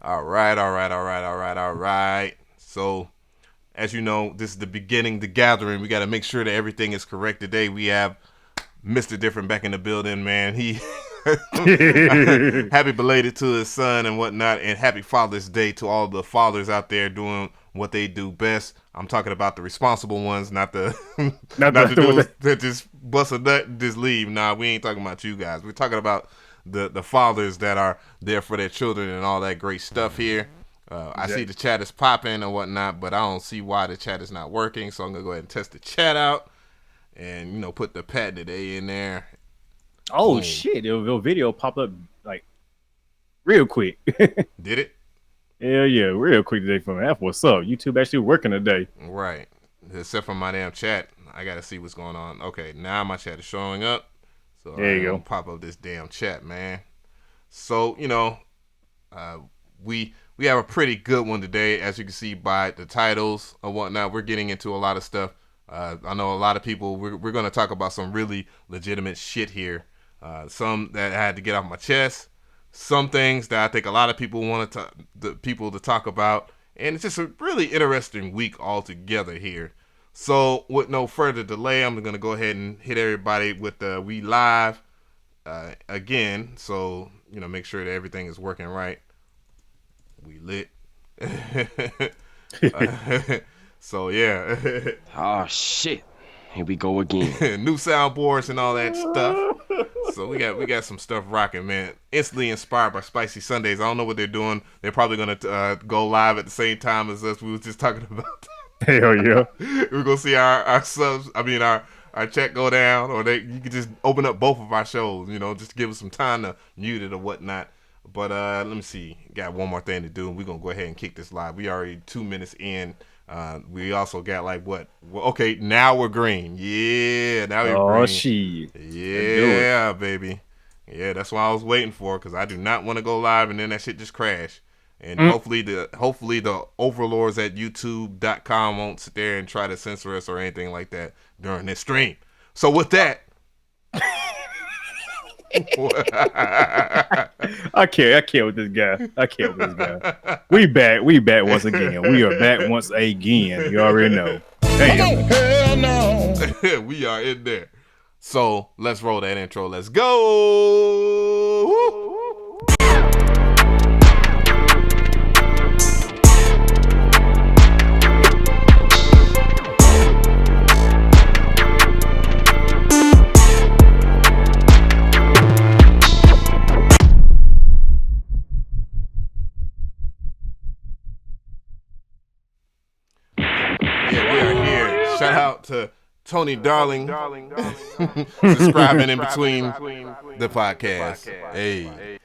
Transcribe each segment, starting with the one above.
All right, all right, all right, all right, all right. So, as you know, this is the beginning, the gathering. We got to make sure that everything is correct today. We have Mr. Different back in the building, man. He happy belated to his son and whatnot, and happy Father's Day to all the fathers out there doing what they do best. I'm talking about the responsible ones, not the Not not the, the what dudes the that just bust a nut and just leave. Nah, we ain't talking about you guys. We're talking about the fathers that are there for their children and all that great stuff here. I see the chat is popping and whatnot, but I don't see why the chat is not working. So I'm gonna go ahead and test the chat out, and put the patented A in there. Oh Boom. shit! Your video popped up like real quick. Did it? Hell yeah, real quick today from F. What's up? YouTube actually working today. Right. Except for my damn chat. I gotta see what's going on. Okay, now my chat is showing up. So There you I'm go. gonna pop up this damn chat, man. So, uh, we have a pretty good one today, as you can see by the titles and whatnot. We're getting into a lot of stuff. I know a lot of people. We're gonna talk about some really legitimate shit here. Some that I had to get off my chest. Some things that I think a lot of people the people to talk about, and it's just a really interesting week altogether here. So, with no further delay, I'm gonna go ahead and hit everybody with the we live again. So make sure that everything is working right. We lit. So yeah. Oh shit. Here we go again. New soundboards and all that stuff. So we got some stuff rocking, man. Instantly inspired by Spicy Sundays. I don't know what they're doing. They're probably gonna go live at the same time as us. We was just talking about. Hell yeah. We're gonna see our subs. I mean our check go down, or you can just open up both of our shows. Just to give us some time to mute it or whatnot. But let me see. Got one more thing to do, and we're gonna go ahead and kick this live. We already 2 minutes in. We also got like what? Well, okay, now we're green. Yeah, now we're green. Oh shit. Yeah, baby. Yeah, that's what I was waiting for, because I do not want to go live and then that shit just crash. And hopefully the overlords at YouTube.com won't sit there and try to censor us or anything like that during this stream. So with that. I can't with this guy. I can't with this guy. We back once again. We are back once again. You already know. Damn. Hell no. We are in there. So let's roll that intro. Let's go. Woo. Shout out to Tony Darling subscribing in between the podcast. Hey.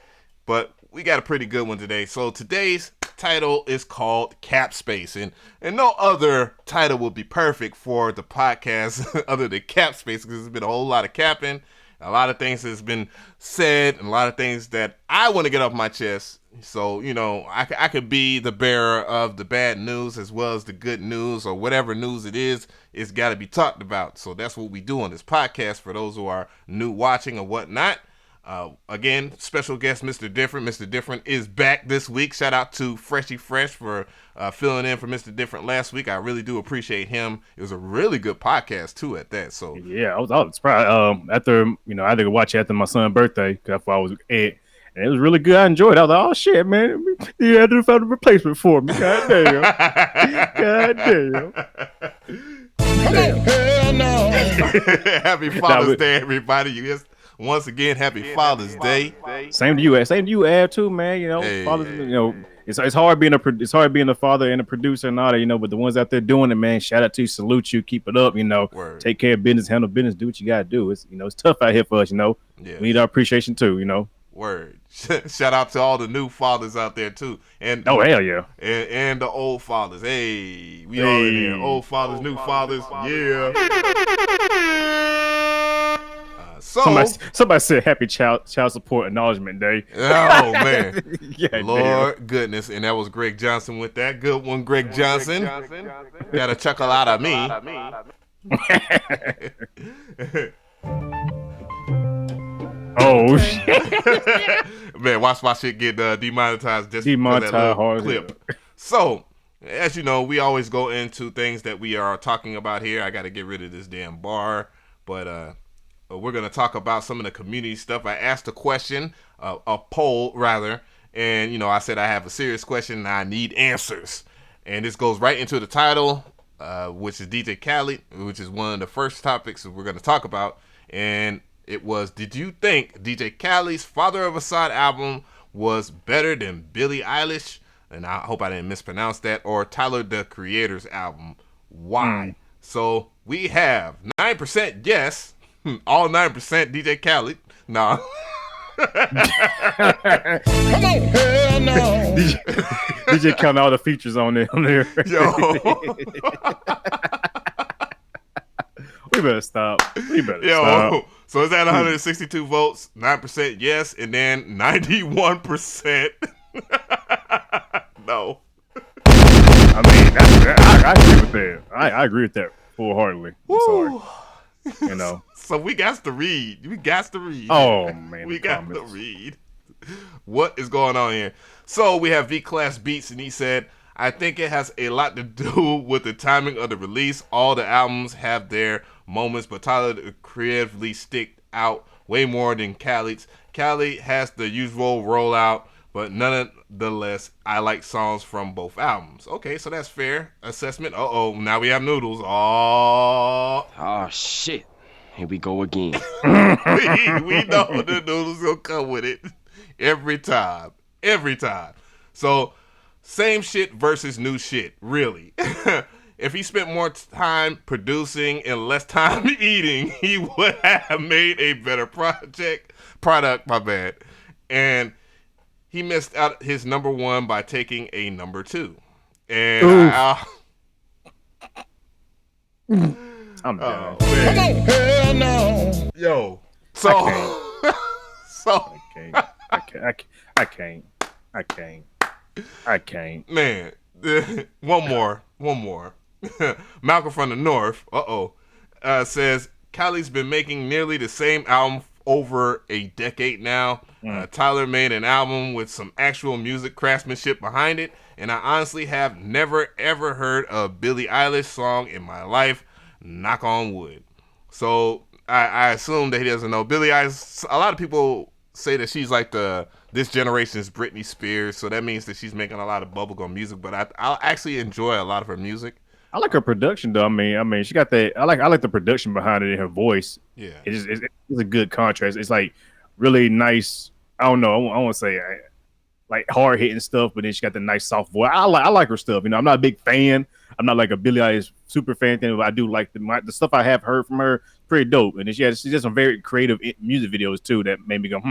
But we got a pretty good one today. So today's title is called Cap Space. And no other title would be perfect for the podcast other than Cap Space, because there's been a whole lot of capping, a lot of things that's been said, and a lot of things that I want to get off my chest. So, I could be the bearer of the bad news as well as the good news, or whatever news it is. It's got to be talked about. So that's what we do on this podcast for those who are new watching or whatnot. Again, special guest Mr. Different. Mr. Different is back this week. Shout out to Freshy Fresh for filling in for Mr. Different last week. I really do appreciate him. It was a really good podcast too at that. So yeah, I was surprised. After I had to watch it after my son's birthday, because that's why I was at. And it was really good. I enjoyed it. I was like, oh shit, man. You had to find a replacement for me. God damn. God damn. Hell no. Happy Father's Day, everybody. Yes, once again, happy Father's Day. Same to you. Same to you, Ab, too, man. Hey. Fathers, it's hard being a father and a producer and all that, but the ones out there doing it, man, shout out to you, salute you, keep it up, Word. Take care of business, handle business, do what you gotta do. It's it's tough out here for us, Yes. We need our appreciation too, Word. Shout out to all the new fathers out there too, and oh hell yeah, and the old fathers. Hey, we all in there. Old fathers, new fathers. Yeah. So somebody said happy child support acknowledgement day. Oh man, Yeah, Lord goodness, and that was Greg Johnson with that good one. Greg Johnson got a chuckle out of me. Oh shit. Man, watch my shit get demonetized just because Demonetized that little hard as clip. hell. So, as you know, we always go into things that we are talking about here. I got to get rid of this damn bar, but we're going to talk about some of the community stuff. I asked a question, a poll rather, and, you know, I said I have a serious question and I need answers. And this goes right into the title, which is DJ Khaled, which is one of the first topics we're going to talk about. And it was, did you think DJ Khaled's Father of Assad album was better than Billie Eilish? And I hope I didn't mispronounce that. Or Tyler, the Creator's album. Why? So we have 9% yes. All 9% DJ Khaled. Nah. Come on, hell no. DJ counting all the features on there. Yo. We better stop. Stop. So it's at 162 votes, 9% yes, and then 91% no. I mean, I agree with that. I agree with that wholeheartedly. I'm sorry. You know. So we got to read. Oh, man. We got to read. What is going on here? So we have V-Class Beats, and he said, I think it has a lot to do with the timing of the release. All the albums have their moments, but Tyler creatively stick out way more than Khaled's. Khaled has the usual rollout, but nonetheless, I like songs from both albums. Okay, so that's fair assessment. Now we have noodles. Oh shit. Here we go again. we know the noodles gonna come with it every time. So same shit versus new shit, really. If he spent more time producing and less time eating, he would have made a better product, my bad. And he missed out his number one by taking a number two. And I'm done. Come on, hell no. Yo. So I can't. Man, one more. Malcolm from the North, says Khaled's been making nearly the same album over a decade now. Tyler made an album with some actual music craftsmanship behind it, and I honestly have never ever heard a Billie Eilish song in my life. Knock on wood. So I assume that he doesn't know Billie Eilish. A lot of people say that she's like this generation's Britney Spears, so that means that she's making a lot of bubblegum music. But I actually enjoy a lot of her music. I like her production though. I mean, she got that. I like the production behind it in her voice. Yeah, it's a good contrast. It's like really nice. I don't know. I want to say like hard hitting stuff, but then she got the nice soft voice. I like her stuff. You know, I'm not a big fan. I'm not like a Billie Eilish super fan thing, but I do like the stuff I have heard from her. Pretty dope. And then she did some very creative music videos too that made me go,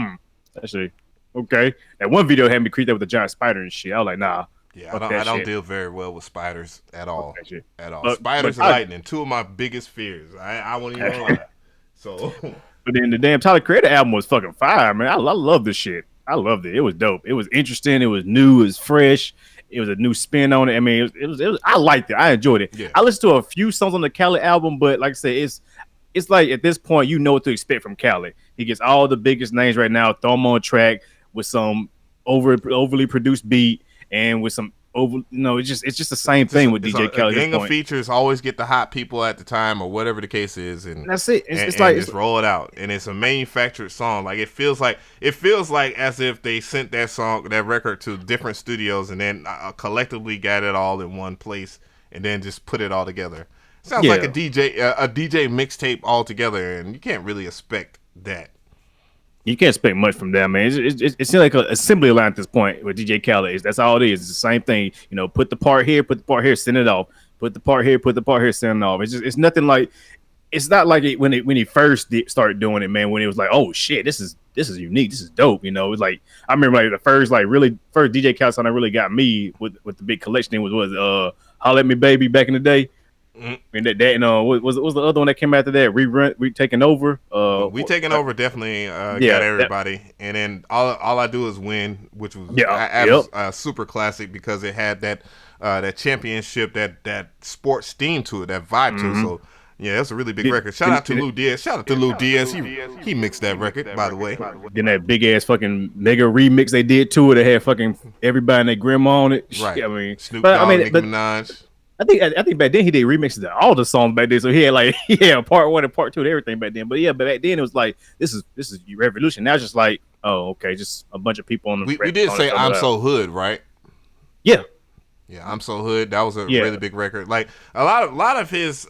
actually, okay. That one video had me creeped out with a giant spider and shit. I was like, nah. Yeah, I don't deal very well with spiders at all. At all. But Spiders and lightning, two of my biggest fears. I won't even lie. So, but then the damn Tyler Creator album was fucking fire, man. I love this shit. I loved it. It was dope. It was interesting. It was new. It was fresh. It was a new spin on it. I mean, it was. I liked it. I enjoyed it. Yeah. I listened to a few songs on the Khaled album, but like I said, it's like at this point you know what to expect from Khaled. He gets all the biggest names right now, throw them on a track with some overly produced beat and with some it's just the same thing with DJ Khaled. Gang of features always get the hot people at the time or whatever the case is, and that's it. It's like just roll it out, and it's a manufactured song. Like it feels like as if they sent that record to different studios and then collectively got it all in one place and then just put it all together. Sounds like a DJ mixtape all together, and you can't really expect that. You can't expect much from that, man. It seems like an assembly line at this point with DJ Khaled. That's all it is. It's the same thing. You know, put the part here, send it off. Put the part here, send it off. It's nothing like. It's not like it when he first started doing it, man. When it was like, oh shit, this is unique. This is dope. You know, it's like I remember like the first DJ Khaled song that really got me with the big collection thing was "Holla at Me Baby" back in the day. And what was the other one that came after that? We taking over. We taking over definitely got everybody, and then all I do is win, which was super classic because it had that championship, that sports theme to it, that vibe to it. So Yeah, that's a really big record. Shout out to Lou Diaz. Shout out to Lou Diaz. He mixed that record, by the way. Then that big ass fucking mega remix they did to it. They had fucking everybody and their grandma on it. Right. I mean, Snoop Dogg, Nicki Minaj. I think back then he did remixes to all the songs back then. So he had like part 1 and part 2 and everything back then. But yeah, back then it was like this is your revolution. Now it's just like, oh, okay, just a bunch of people on the. We did say I'm So Hood, right? Yeah. Yeah, I'm So Hood. That was a really big record. Like a lot of his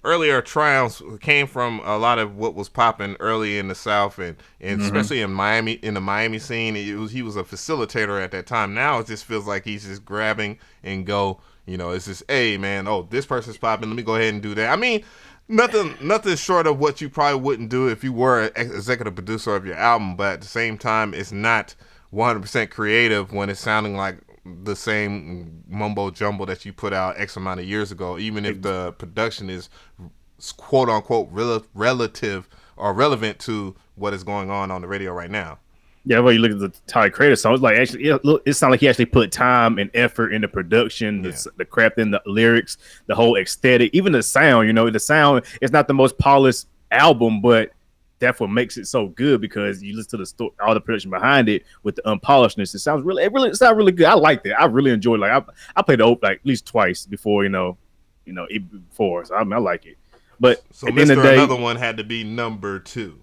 earlier triumphs came from a lot of what was popping early in the South and especially in Miami, in the Miami scene. He was a facilitator at that time. Now it just feels like he's just grabbing and go. You know, it's just, hey man, oh, this person's popping. Let me go ahead and do that. I mean, nothing short of what you probably wouldn't do if you were an executive producer of your album. But at the same time, it's not 100% creative when it's sounding like the same mumbo jumbo that you put out X amount of years ago, even if the production is quote unquote relative or relevant to what is going on the radio right now. Yeah, well, you look at the Tyler Creator songs, like actually, it sounds like he actually put time and effort into production, the crafting, the lyrics, the whole aesthetic, even the sound. You know, the sound is not the most polished album, but that's what makes it so good because you listen to the story, all the production behind it with the unpolishedness. It sounds it sounds really good. I like that. I really enjoyed it. Like I played the like at least twice before, before. So I like it. But so at the end of the day, another one had to be number 2.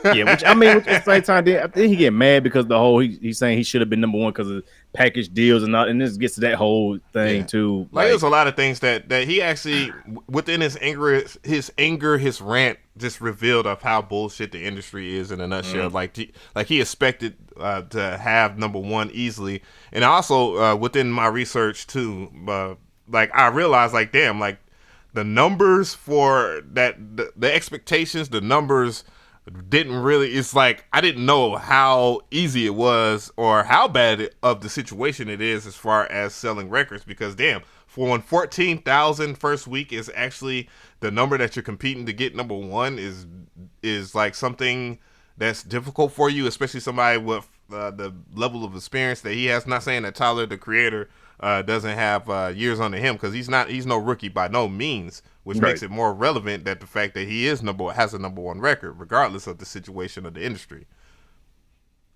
Yeah, which at the same time, I think he get mad because the whole he's saying he should have been number 1 because of package deals and all, and this gets to that whole thing too. Like there's a lot of things that he actually within his anger, his rant just revealed of how bullshit the industry is in a nutshell. Like he expected to have number 1 easily, and also within my research too, like I realized like damn, like the numbers for that the expectations, the numbers. Didn't really, it's like I didn't know how easy it was or how bad of the situation it is as far as selling records, because damn, for when 14,000 first week is actually the number that you're competing to get number 1 is like something that's difficult for you, especially somebody with the level of experience that he has. Not saying that Tyler the Creator doesn't have years under him, because he's no rookie by no means, which makes it more relevant that the fact that he has a number 1 record regardless of the situation of the industry.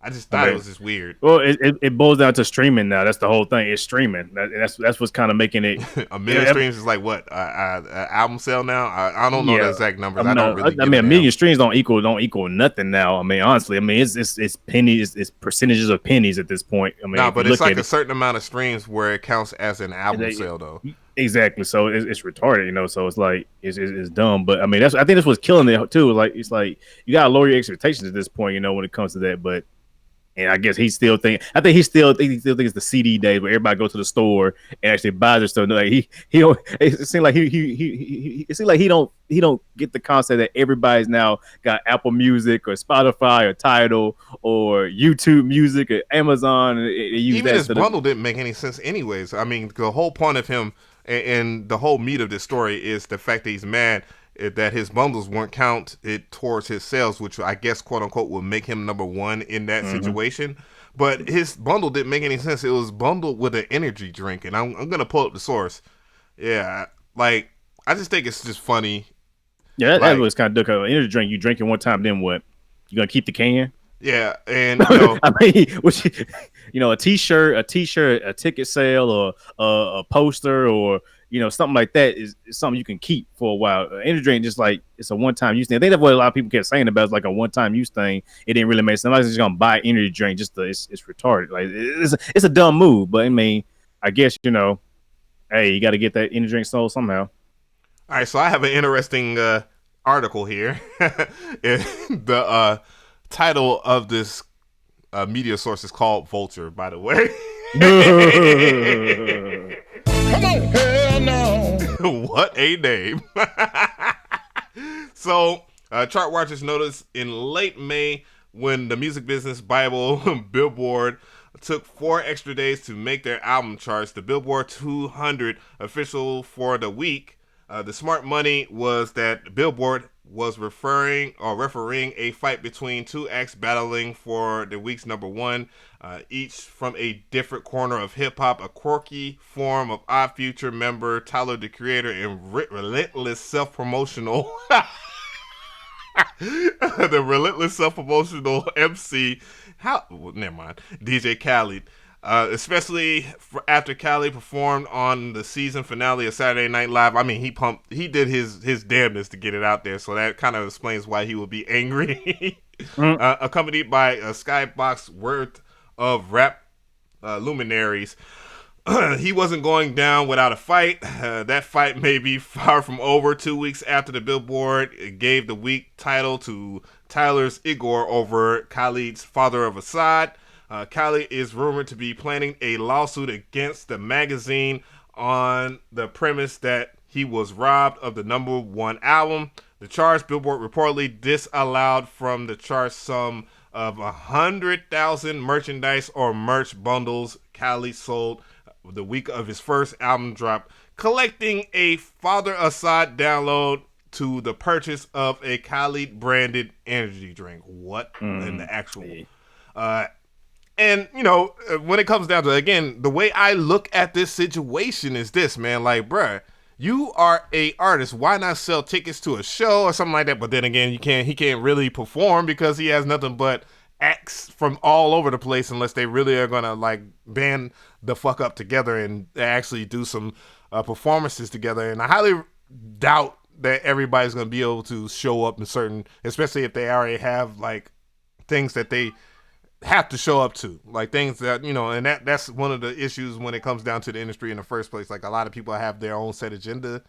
I just thought it was just weird. Well, it boils down to streaming now. That's the whole thing. It's streaming. That's what's kind of making it. A million streams is like what? Album sale now? I don't know the exact numbers. I don't really. I mean, a million streams don't equal nothing now. I mean, honestly, it's pennies. It's percentages of pennies at this point. I mean, no, but it's like a certain amount of streams where it counts as an album sale, though. Exactly. So it's retarded, So it's like it's dumb. But I mean, I think that's what's killing it too. Like it's like you gotta lower your expectations at this point, when it comes to that. But. And I guess he still thinks it's the CD days where everybody goes to the store and actually buys their stuff. Like he don't. It seems like he don't get the concept that everybody's now got Apple Music or Spotify or Tidal or YouTube Music or Amazon. And even his bundle didn't make any sense, anyways. I mean, the whole point of him and the whole meat of this story is the fact that he's mad that his bundles weren't counted towards his sales, which I guess quote unquote will make him number 1 in that situation. But his bundle didn't make any sense. It was bundled with an energy drink, and I'm gonna pull up the source. Yeah, like I just think it's just funny. Yeah, that was kind of dumb. Energy drink, you drink it one time, then what? You gonna keep the can? Yeah, and I mean, a t-shirt, a ticket sale, or a poster, or something like that is something you can keep for a while. Energy drink just like it's a one-time use thing. I think that's what a lot of people kept saying about it's like a one-time use thing. It didn't really make sense. Somebody's just gonna buy energy drink it's retarded. Like it's a dumb move. But I mean, I guess hey, you got to get that energy drink sold somehow. All right, so I have an interesting article here. The title of this media source is called Vulture, by the way. Come on, hell no. What a name. So, chart watchers noticed in late May when the music business Bible Billboard took 4 extra days to make their album charts. The Billboard 200 official for the week. The smart money was that Billboard was refereeing a fight between two acts battling for the week's number one, each from a different corner of hip hop. A quirky form of Odd Future member Tyler the Creator and relentless self-promotional. The relentless self-promotional MC. Never mind. DJ Khaled. Especially after Khaled performed on the season finale of Saturday Night Live. I mean, he did his damnedest to get it out there, so that kind of explains why he will be angry. Accompanied by a skybox worth of rap luminaries. He wasn't going down without a fight. That fight may be far from over. 2 weeks after the Billboard gave the week title to Tyler's Igor over Khaled's Father of Assad. Khaled is rumored to be planning a lawsuit against the magazine on the premise that he was robbed of the number one album. The charge, Billboard reportedly disallowed from the charge sum of 100,000 merchandise or merch bundles Khaled sold the week of his first album drop, collecting a Father Assad download to the purchase of a Khaled branded energy drink. What in the actual... And, you know, when it comes down to, again, the way I look at this situation is this, man. Like, bruh, you are a artist. Why not sell tickets to a show or something like that? But then again, he can't really perform because he has nothing but acts from all over the place unless they really are going to, like, band the fuck up together and actually do some performances together. And I highly doubt that everybody's going to be able to show up in certain, especially if they already have, like, things that they have to show up to, like things that, you know, and that's one of the issues when it comes down to the industry in the first place. Like, a lot of people have their own set agenda,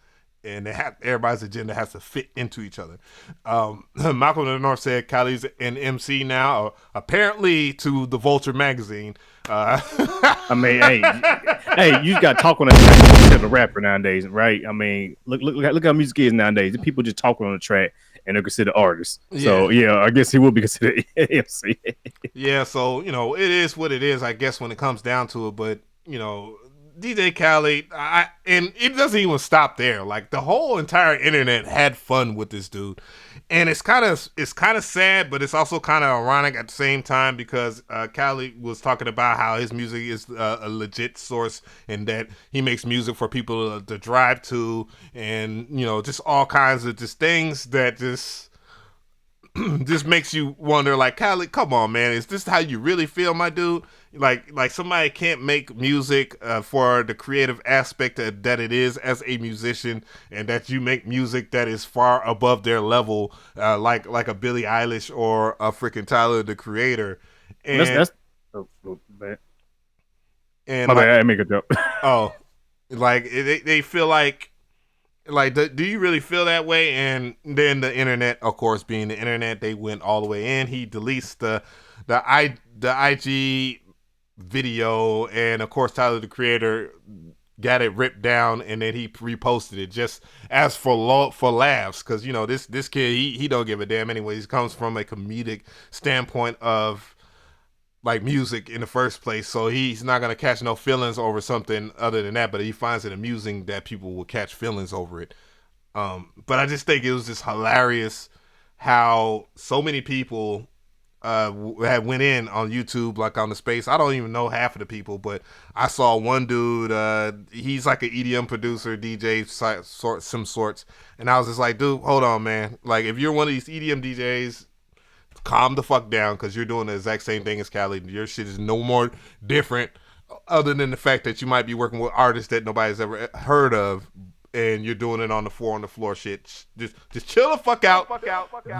and everybody's agenda has to fit into each other. Malcolm in the North said Khaled's an MC now, apparently, to the Vulture magazine. I mean, hey, you got to talk on a rapper nowadays, right? I mean, look how music is nowadays. People just talking on the track, and they're considered artists. Yeah. So, yeah, I guess he will be considered MC. Yeah, so, you know, it is what it is, I guess, when it comes down to it. But, you know, DJ Khaled, and it doesn't even stop there. Like, the whole entire internet had fun with this dude. And it's kind of sad, but it's also kind of ironic at the same time, because Khaled was talking about how his music is a legit source and that he makes music for people to drive to, and, you know, just all kinds of just things that just makes you wonder, like, Khaled, come on, man, is this how you really feel, my dude? Like somebody can't make music for the creative aspect that it is as a musician, and that you make music that is far above their level, like a Billie Eilish or a freaking Tyler the Creator. And that's bad. And my bad, I make a joke. Oh, like they feel like do you really feel that way? And then the internet, of course, being the internet, they went all the way in. He deletes the IG video, and of course Tyler the Creator got it ripped down, and then he reposted it just as for laughs, because, you know, this kid, he don't give a damn anyways. He comes from a comedic standpoint of, like, music in the first place, so he's not gonna catch no feelings over something other than that, but he finds it amusing that people will catch feelings over it. But I just think it was just hilarious how so many people had went in on YouTube, like on the space. I don't even know half of the people, but I saw one dude, he's like an EDM producer, DJ, some sorts, and I was just like, dude, hold on, man. Like, if you're one of these EDM DJs, calm the fuck down, because you're doing the exact same thing as Khaled. Your shit is no more different, other than the fact that you might be working with artists that nobody's ever heard of, and you're doing it on the floor shit. Just chill the fuck out.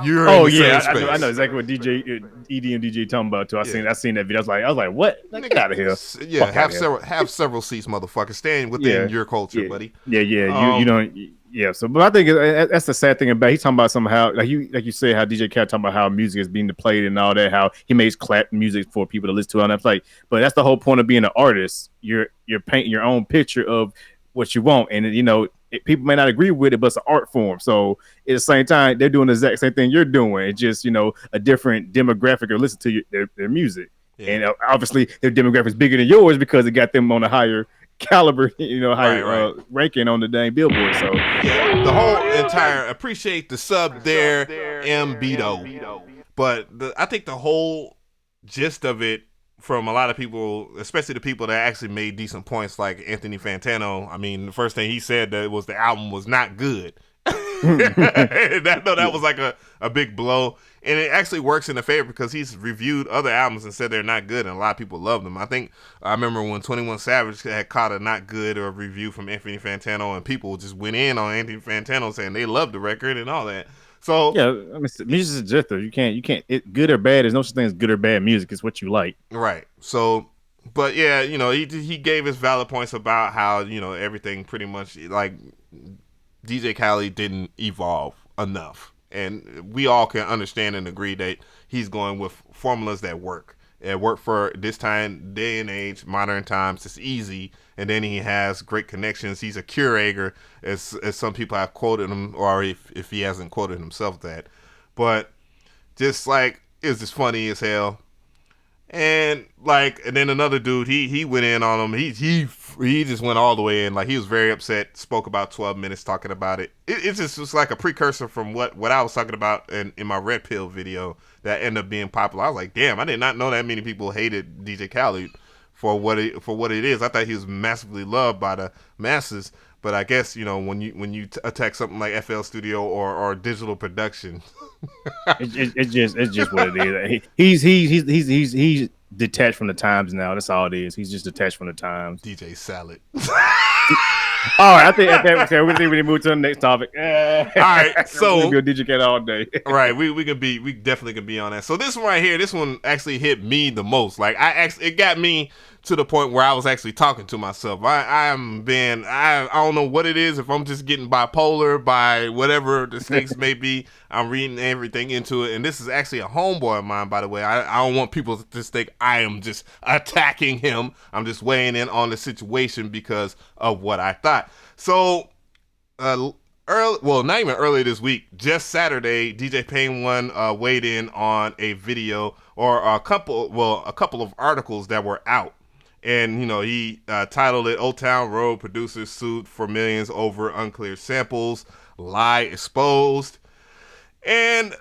You're in the same space. I know exactly what EDM DJ talking about too. I seen that video. I was like, what? Get out of here. Yeah, have several seats, motherfucker. Staying within your culture, buddy. Yeah. You don't. Yeah. So, but I think that's the sad thing about. He's talking about somehow, like you said, how DJ Khaled talking about how music is being played and all that. How he makes clap music for people to listen to, and I'm like, but that's the whole point of being an artist. You're painting your own picture of what you want, and, you know, people may not agree with it, but it's an art form. So at the same time, they're doing the exact same thing you're doing. It's just, you know, a different demographic or listen to their music. Yeah. And obviously their demographic is bigger than yours because it got them on a higher caliber, you know, high Right. ranking on the dang Billboard. So Yeah, the whole entire appreciate the sub there, Beto. But I think the whole gist of it from a lot of people, especially the people that actually made decent points, like Anthony Fantano. I mean, the first thing he said that was the album was not good. that was like a big blow, and it actually works in the favor because he's reviewed other albums and said they're not good, and a lot of people love them. I remember when 21 Savage had caught a not good or a review from Anthony Fantano, and people just went in on Anthony Fantano saying they loved the record and all that. So yeah, I mean, music is subjective. You can't. Good or bad. There's no such thing as good or bad music. It's what you like. Right. So, but yeah, you know, he gave his valid points about how, you know, everything pretty much like DJ Khaled didn't evolve enough, and we all can understand and agree that he's going with formulas that work. It worked for this time, day and age, modern times. It's easy, and then he has great connections. He's a curator, as some people have quoted him, or if he hasn't quoted himself that. But just like it's just funny as hell. And then another dude, he went in on him. He just went all the way in. Like, he was very upset. Spoke about 12 minutes talking about it. It's just was like a precursor from what I was talking about in my Red Pill video that ended up being popular. I was like, damn, I did not know that many people hated DJ Khaled for what it is. I thought he was massively loved by the masses. But I guess, you know, when you attack something like FL Studio or digital production, it's just what it is. He's detached from the times now. That's all it is. He's just detached from the times. DJ Salad. All right, I think we need to move to the next topic. All right, so we'll go DJ Khaled all day. Right, we definitely can be on that. So this one right here, this one actually hit me the most. Like, it got me to the point where I was actually talking to myself. I don't know what it is, if I'm just getting bipolar by whatever the stakes may be. I'm reading everything into it, and this is actually a homeboy of mine, by the way. I don't want people to just think I am just attacking him. I'm just weighing in on the situation because of what I thought. So, not even earlier this week, just Saturday, DJ Pain1 weighed in on a video or a couple of articles that were out. And, you know, he titled it Old Town Road Producers Sued for Millions Over Unclear Samples, Lie Exposed. And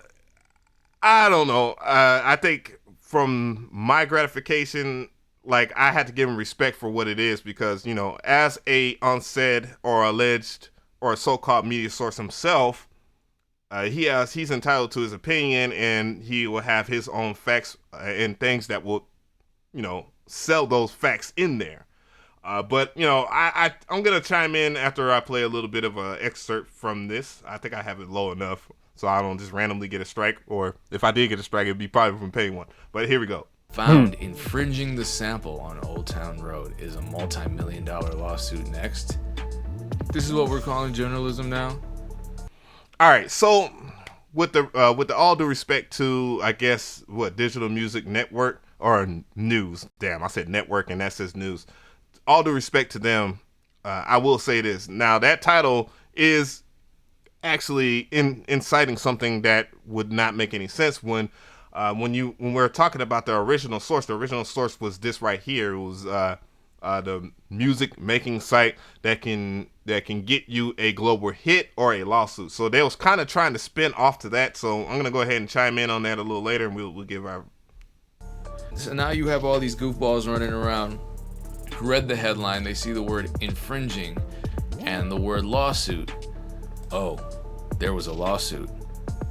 I don't know. I think from my gratification, like, I had to give him respect for what it is because, you know, as a unsaid or alleged or a so-called media source himself, he's entitled to his opinion, and he will have his own facts and things that will, you know, sell those facts in there. But, you know, I'm going to chime in after I play a little bit of an excerpt from this. I think I have it low enough so I don't just randomly get a strike, or if I did get a strike, it'd be probably from Pain1. But here we go. Found infringing the sample on Old Town Road. Is a multi-million-dollar lawsuit next? This is what we're calling journalism now? All right, so with the all due respect to, I guess, Digital Music Network or News. Damn, I said network and that says news. All due respect to them, I will say this. Now, that title is actually inciting something that would not make any sense when we're talking about the original source. The original source was this right here. It was the music making site that can get you a global hit or a lawsuit. So they was kind of trying to spin off to that. So I'm gonna go ahead and chime in on that a little later, and we'll give our. So now you have all these goofballs running around who read the headline, they see the word infringing and the word lawsuit. Oh, there was a lawsuit.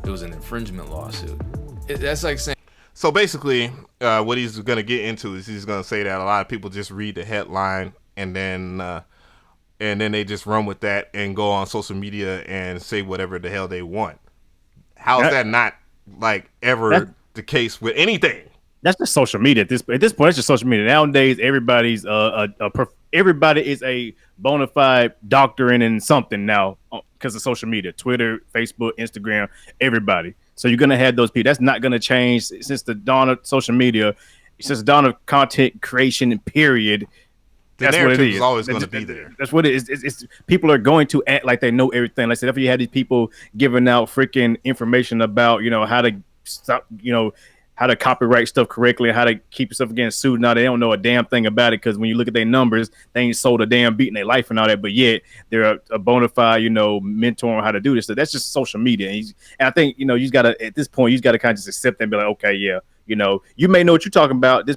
It was an infringement lawsuit. That's like saying. So basically, what he's going to get into is he's going to say that a lot of people just read the headline and then they just run with that and go on social media and say whatever the hell they want. How is that not like ever the case with anything? That's just social media at this point. It's just social media nowadays. Everybody is a bona fide doctor in something now because of social media, Twitter, Facebook, Instagram, everybody. So you're gonna have those people. That's not gonna change since the dawn of social media, since the dawn of content creation. Period. That's what it is. Always going to be there. That's what it is. It's people are going to act like they know everything. Like I said, if you had these people giving out freaking information about, you know, how to stop, you know, how to copyright stuff correctly and how to keep yourself against sued. Now they don't know a damn thing about it because when you look at their numbers, they ain't sold a damn beat in their life and all that. But yet they're a bona fide, mentor on how to do this. So that's just social media. And I think you just gotta at this point you just gotta kind of just accept and be like, okay, yeah. You may know what you're talking about. This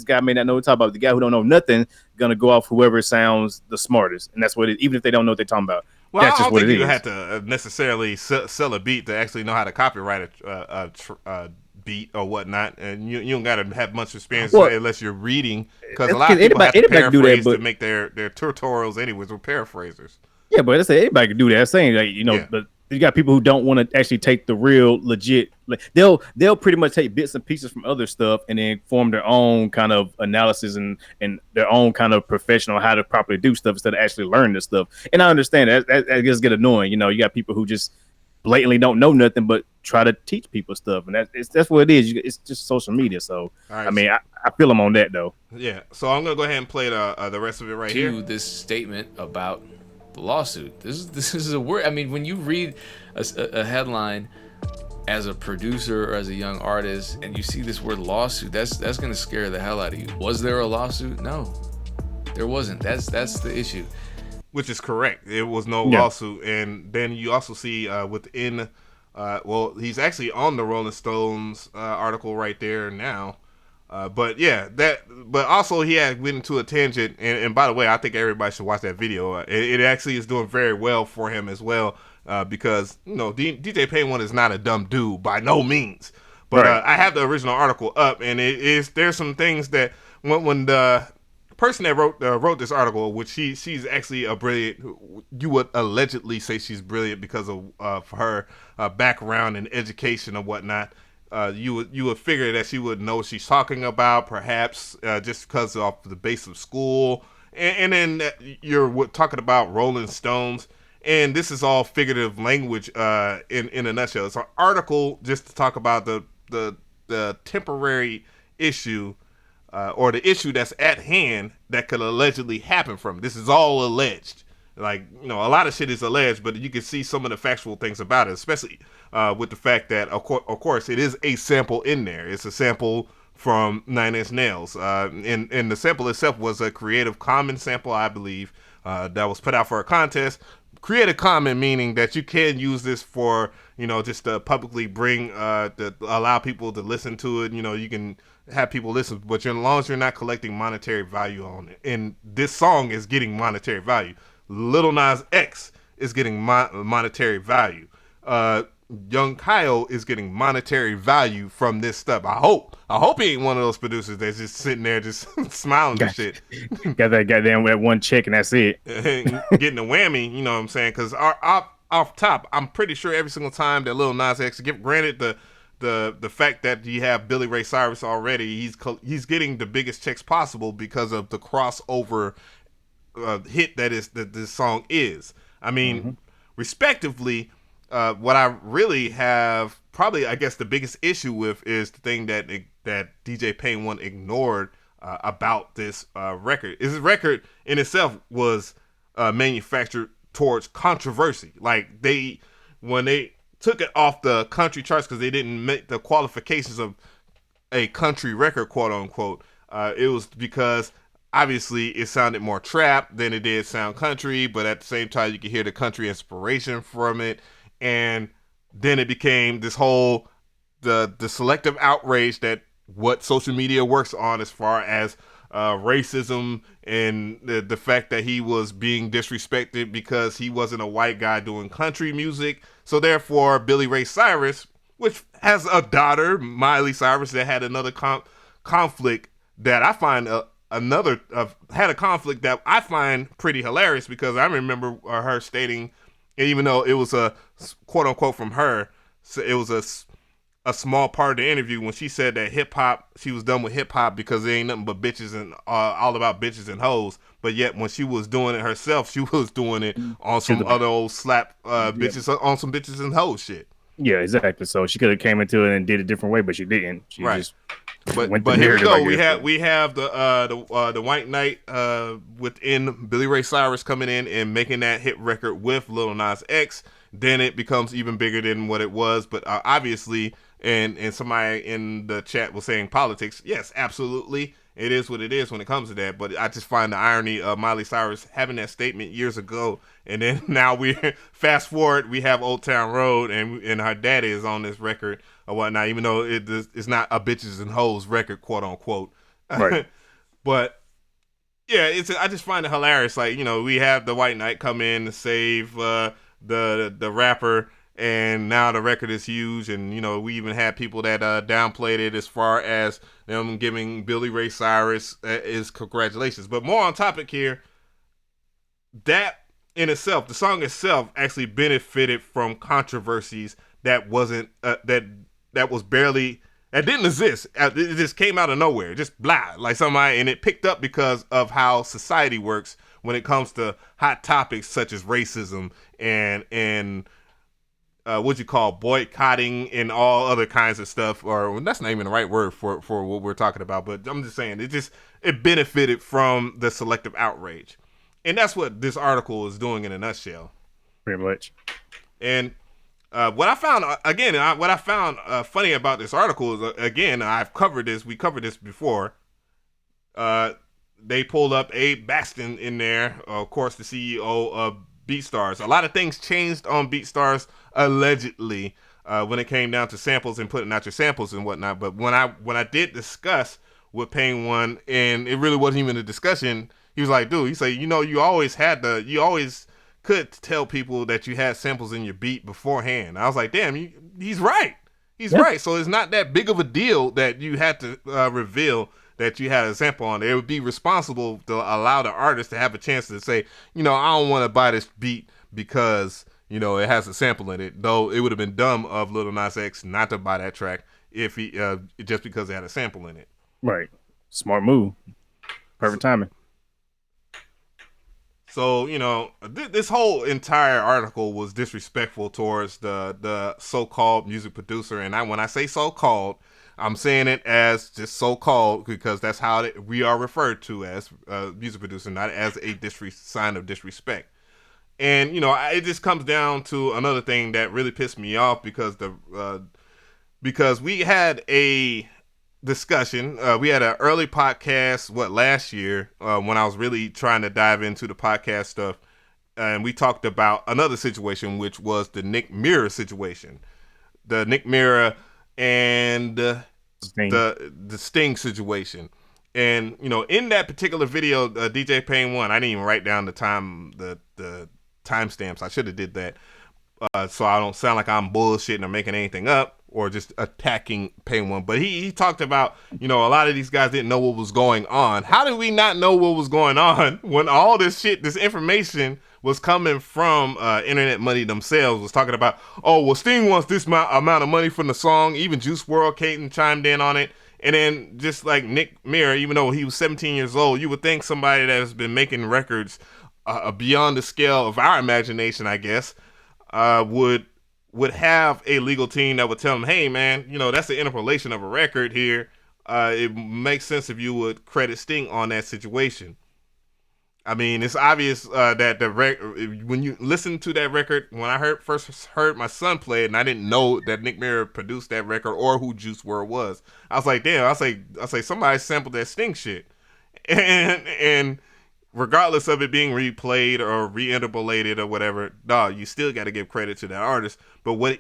guy may not know what you're talking about. The guy who don't know nothing gonna go off whoever sounds the smartest, and that's what it. Even if they don't know what they're talking about, well, that's just what it is. You have to necessarily sell a beat to actually know how to copyright a beat or whatnot, and you don't gotta have much experience unless you're reading, because a lot of people have to paraphrase to make their tutorials anyways, or paraphrasers. Yeah, but I say anybody can do that. I'm saying but you got people who don't want to actually take the real legit. Like they'll pretty much take bits and pieces from other stuff and then form their own kind of analysis and their own kind of professional how to properly do stuff instead of actually learn this stuff. And I understand that just get annoying. You got people who just blatantly don't know nothing but try to teach people stuff, and that's what it is. It's just social media. So right, I mean, I feel them on that though. Yeah. So I'm gonna go ahead and play the rest of it right here. This statement about the lawsuit. This is a word. I mean, when you read a headline as a producer or as a young artist and you see this word lawsuit, that's gonna scare the hell out of you. Was there a lawsuit? No, there wasn't. That's the issue. Which is correct. It was no lawsuit. And then you also see within, he's actually on the Rolling Stones article right there now. But also he had went into a tangent. And by the way, I think everybody should watch that video. It actually is doing very well for him as well. Because, DJ Pain1 is not a dumb dude by no means. But right. I have the original article up, and there's some things that when the person that wrote this article, which she's actually a brilliant, you would allegedly say she's brilliant because of her background and education and whatnot. You would figure that she would know what she's talking about, perhaps just because of the base of school, and then you're talking about Rolling Stones, and this is all figurative language in a nutshell. It's an article just to talk about the temporary issue. Or the issue that's at hand that could allegedly happen from it. This is all alleged. Like, a lot of shit is alleged, but you can see some of the factual things about it, especially with the fact that, of course, it is a sample in there. It's a sample from Nine Inch Nails. And the sample itself was a Creative Commons sample, I believe, that was put out for a contest. Creative Commons meaning that you can use this for, just to publicly allow people to listen to it. You can have people listen, but as long as you're not collecting monetary value on it. And this song is getting monetary value. Lil Nas X is getting monetary value. Young Kyle is getting monetary value from this stuff. I hope he ain't one of those producers that's just sitting there just smiling and shit. Got that goddamn one check and that's it. Getting a whammy, you know what I'm saying? Because off top, I'm pretty sure every single time that Lil Nas X, granted the fact that you have Billy Ray Cyrus already, he's getting the biggest checks possible because of the crossover hit that this song is. I mean, respectively, what I really have probably, I guess, the biggest issue with is the thing that DJ Pain1 ignored about this record. This record in itself was manufactured towards controversy. Like when they took it off the country charts because they didn't make the qualifications of a country record, quote unquote. It was because obviously it sounded more trap than it did sound country, but at the same time you could hear the country inspiration from it. And then it became this whole the selective outrage that what social media works on as far as racism and the fact that he was being disrespected because he wasn't a white guy doing country music. So therefore, Billy Ray Cyrus, which has a daughter, Miley Cyrus, that had another conflict that I find had a conflict that I find pretty hilarious, because I remember her stating, even though it was a quote unquote from her, so it was a small part of the interview when she said that she was done with hip hop because it ain't nothing but bitches and all about bitches and hoes. But yet when she was doing it herself, she was doing it on some other old slap bitches on some bitches and hoes shit. Yeah, exactly. So she could have came into it and did it a different way, but she didn't. She just But here we go. We have the White Knight within Billy Ray Cyrus coming in and making that hit record with Lil Nas X. Then it becomes even bigger than what it was. But obviously, And somebody in the chat was saying politics. Yes, absolutely. It is what it is when it comes to that. But I just find the irony of Miley Cyrus having that statement years ago, and then now we fast forward, we have Old Town Road, and her daddy is on this record or whatnot, even though it's not a bitches and hoes record, quote unquote. Right. But yeah, I just find it hilarious. Like, we have the White Knight come in to save the rapper, and now the record is huge. And we even had people that downplayed it as far as them giving Billy Ray Cyrus his congratulations. But more on topic here, that in itself, the song itself actually benefited from controversies that wasn't that was barely. That didn't exist. It just came out of nowhere. Just blah. Like somebody, and it picked up because of how society works when it comes to hot topics such as racism and what you call boycotting and all other kinds of stuff. Or that's not even the right word for what we're talking about. But I'm just saying, it benefited from the selective outrage. And that's what this article is doing in a nutshell. Pretty much. And what I found funny about this article is, again, we covered this before. They pulled up Abe Baxton in there, of course, the CEO of BeatStars. A lot of things changed on BeatStars allegedly when it came down to samples and putting out your samples and whatnot. But when I did discuss with Pain1, and it really wasn't even a discussion, he was like, dude, he said, you always could tell people that you had samples in your beat beforehand. I was like, damn, he's right. He's right. So it's not that big of a deal that you had to reveal that you had a sample on. It would be responsible to allow the artist to have a chance to say, I don't want to buy this beat because, it has a sample in it. Though it would have been dumb of Lil Nas X not to buy that track if he just because it had a sample in it. Right. Smart move. Perfect timing. So, this whole entire article was disrespectful towards the so-called music producer. And when I say so-called, I'm saying it as just so-called because that's how we are referred to as music producer, not as a sign of disrespect. And, it just comes down to another thing that really pissed me off because we had a discussion. We had an early podcast, last year, when I was really trying to dive into the podcast stuff. And we talked about another situation, which was the Nick Mirror situation. The Nick Mirror and the Sting situation. And, in that particular video, DJ Pain1, I didn't even write down the timestamps. I should have did that. So I don't sound like I'm bullshitting or making anything up or just attacking Pain1. But he talked about, a lot of these guys didn't know what was going on. How did we not know what was going on when all this information was coming from Internet Money themselves? Was talking about, Sting wants this amount of money from the song. Even Juice WRLD, Caden chimed in on it. And then just like Nick Mirror, even though he was 17 years old, you would think somebody that has been making records beyond the scale of our imagination, I guess, would have a legal team that would tell them, hey man, that's the interpolation of a record here. It makes sense if you would credit Sting on that situation. I mean, it's obvious that when you listen to that record, when I first heard my son play it, and I didn't know that Nick Mirror produced that record or who Juice WRLD was, I was like, damn, I say somebody sampled that Sting shit, and regardless of it being replayed or re-interpolated or whatever, dog, you still got to give credit to that artist. But what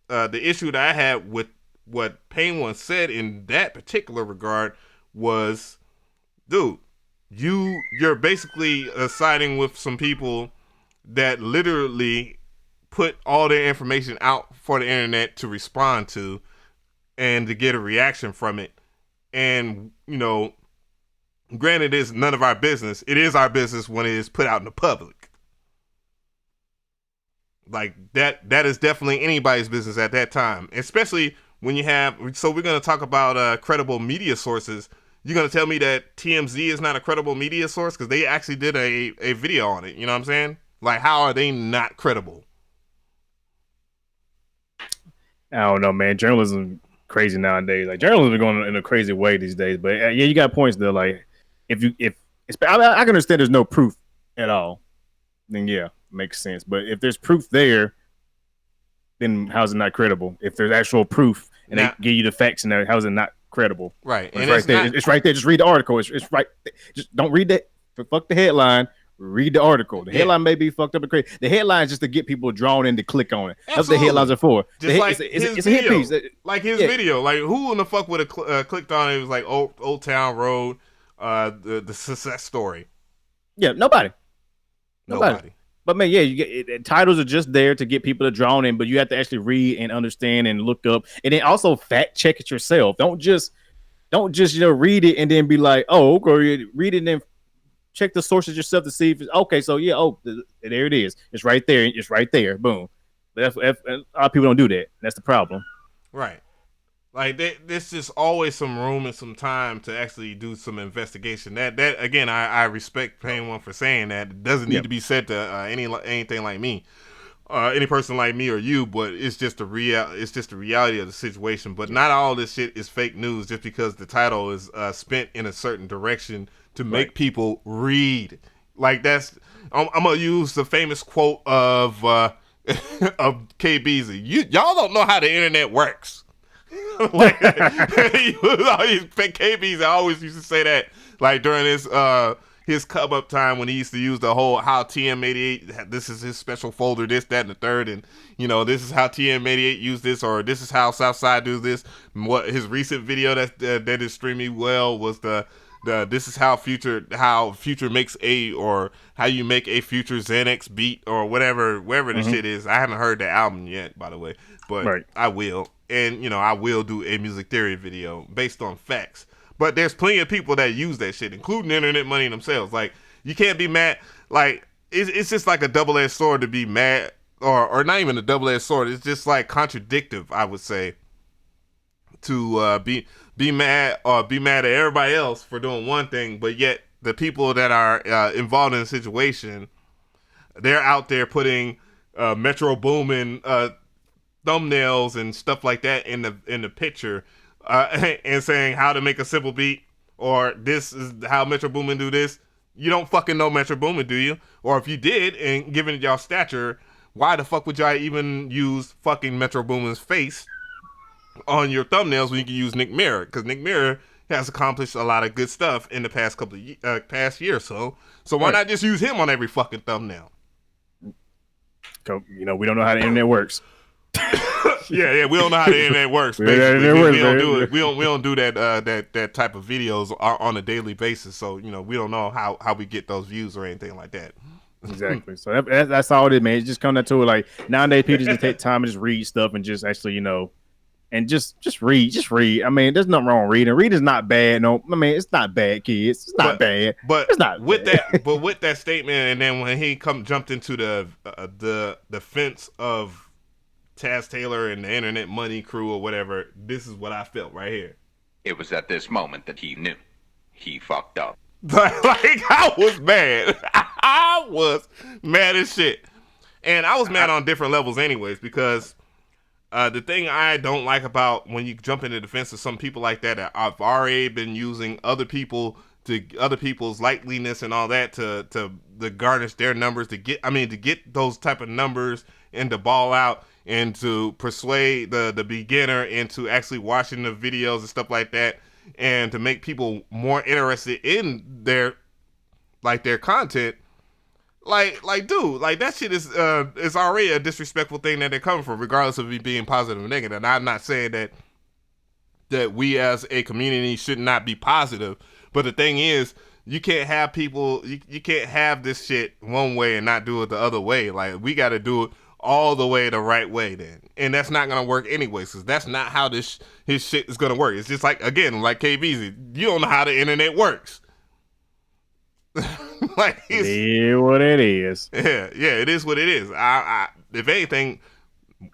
the issue that I had with what Pain1 said in that particular regard was, dude, you're basically siding with some people that literally put all their information out for the internet to respond to and to get a reaction from it. And, granted, it's none of our business. It is our business when it is put out in the public. Like that is definitely anybody's business at that time, especially when you have. So we're going to talk about credible media sources. You're going to tell me that TMZ is not a credible media source because they actually did a video on it. You know what I'm saying? Like, how are they not credible? I don't know, man. Journalism crazy nowadays. Like, journalism is going in a crazy way these days. But yeah, you got points there. Like, I can understand there's no proof at all, then yeah, makes sense. But if there's proof there, then how's it not credible? If there's actual proof and they give you the facts and how is it not credible? Right, and it's right there. It's right there. Just read the article. It's right. Just don't read that. Fuck the headline. Read the article. The headline may be fucked up and crazy. The headline is just to get people drawn in to click on it. That's what the headlines are for. Just like it's a hit piece. Like his video. Like who in the fuck would have clicked on it? It was like Old Town Road, the success story. Yeah, nobody. But man, yeah, titles are just there to get people to drawn in, but you have to actually read and understand and look up, and then also fact check it yourself. Don't just read it and then be like, oh, okay, read it and then check the sources yourself to see if it's okay. So yeah, there it is. It's right there. It's right there. Boom. That's a lot of people don't do that. That's the problem. Right. Like there's just always some room and some time to actually do some investigation. That again, I respect Pain1 for saying that. It doesn't need to be said to anything like me, any person like me or you. But it's just the reality of the situation. But not all this shit is fake news just because the title is spent in a certain direction to make people read. Like that's I'm gonna use the famous quote of KBZ. Y'all don't know how the internet works. Like KBZ always used to say that, like during his come up time when he used to use the whole how TM88, this is his special folder, this, that, and the third, and this is how TM88 use this, or this is how Southside does this. What his recent video that is streaming well was the this is how Future makes or how you make a Future Xanax beat or whatever the shit is. I haven't heard the album yet, by the way, but I will. And, I will do a music theory video based on facts. But there's plenty of people that use that shit, including Internet Money themselves. Like, you can't be mad. Like, it's just like a double-edged sword to be mad. Or not even a double-edged sword. It's just like contradictive, I would say, to be mad or be mad at everybody else for doing one thing. But yet, the people that are involved in the situation, they're out there putting Metro Boomin thumbnails and stuff like that in the picture, and saying how to make a simple beat, or this is how Metro Boomin do this. You don't fucking know Metro Boomin, do you? Or if you did, and given y'all stature, why the fuck would y'all even use fucking Metro Boomin's face on your thumbnails when you can use Nick Mirror? Because Nick Mirror has accomplished a lot of good stuff in the past past year or so. So why not just use him on every fucking thumbnail? We don't know how the internet works. Yeah, we don't know how the internet works. We don't do that type of videos on a daily basis. So we don't know how we get those views or anything like that. Exactly. So that's all it is, man. It's just come down to it. Like nowadays, people just take time and just read stuff and just actually, and just read. I mean, there's nothing wrong with reading. Reading is not bad. No, I mean, it's not bad, kids. It's not bad. But it's not with bad. with that statement, and then when he jumped into the defense of Taz Taylor and the Internet Money crew or whatever, this is what I felt right here. It was at this moment that he knew he fucked up. Like I was mad. I was mad as shit. And I was mad on different levels anyways, because the thing I don't like about when you jump into defense of some people like that I've already been using other people's likeliness and all that to garnish their numbers, to get those type of numbers and to ball out and to persuade the beginner into actually watching the videos and stuff like that, and to make people more interested in their content. Like, dude, like that shit is already a disrespectful thing that they're coming from, regardless of it being positive or negative. And I'm not saying that we as a community should not be positive, but the thing is, you can't have people, you can't have this shit one way and not do it the other way. Like, we got to do it all the way the right way then, and that's not gonna work anyways, because that's not how his shit is gonna work. It's just like, again, like KBZ, you don't know how the internet works. Like, it is what it is. Yeah, it is what it is. I if anything,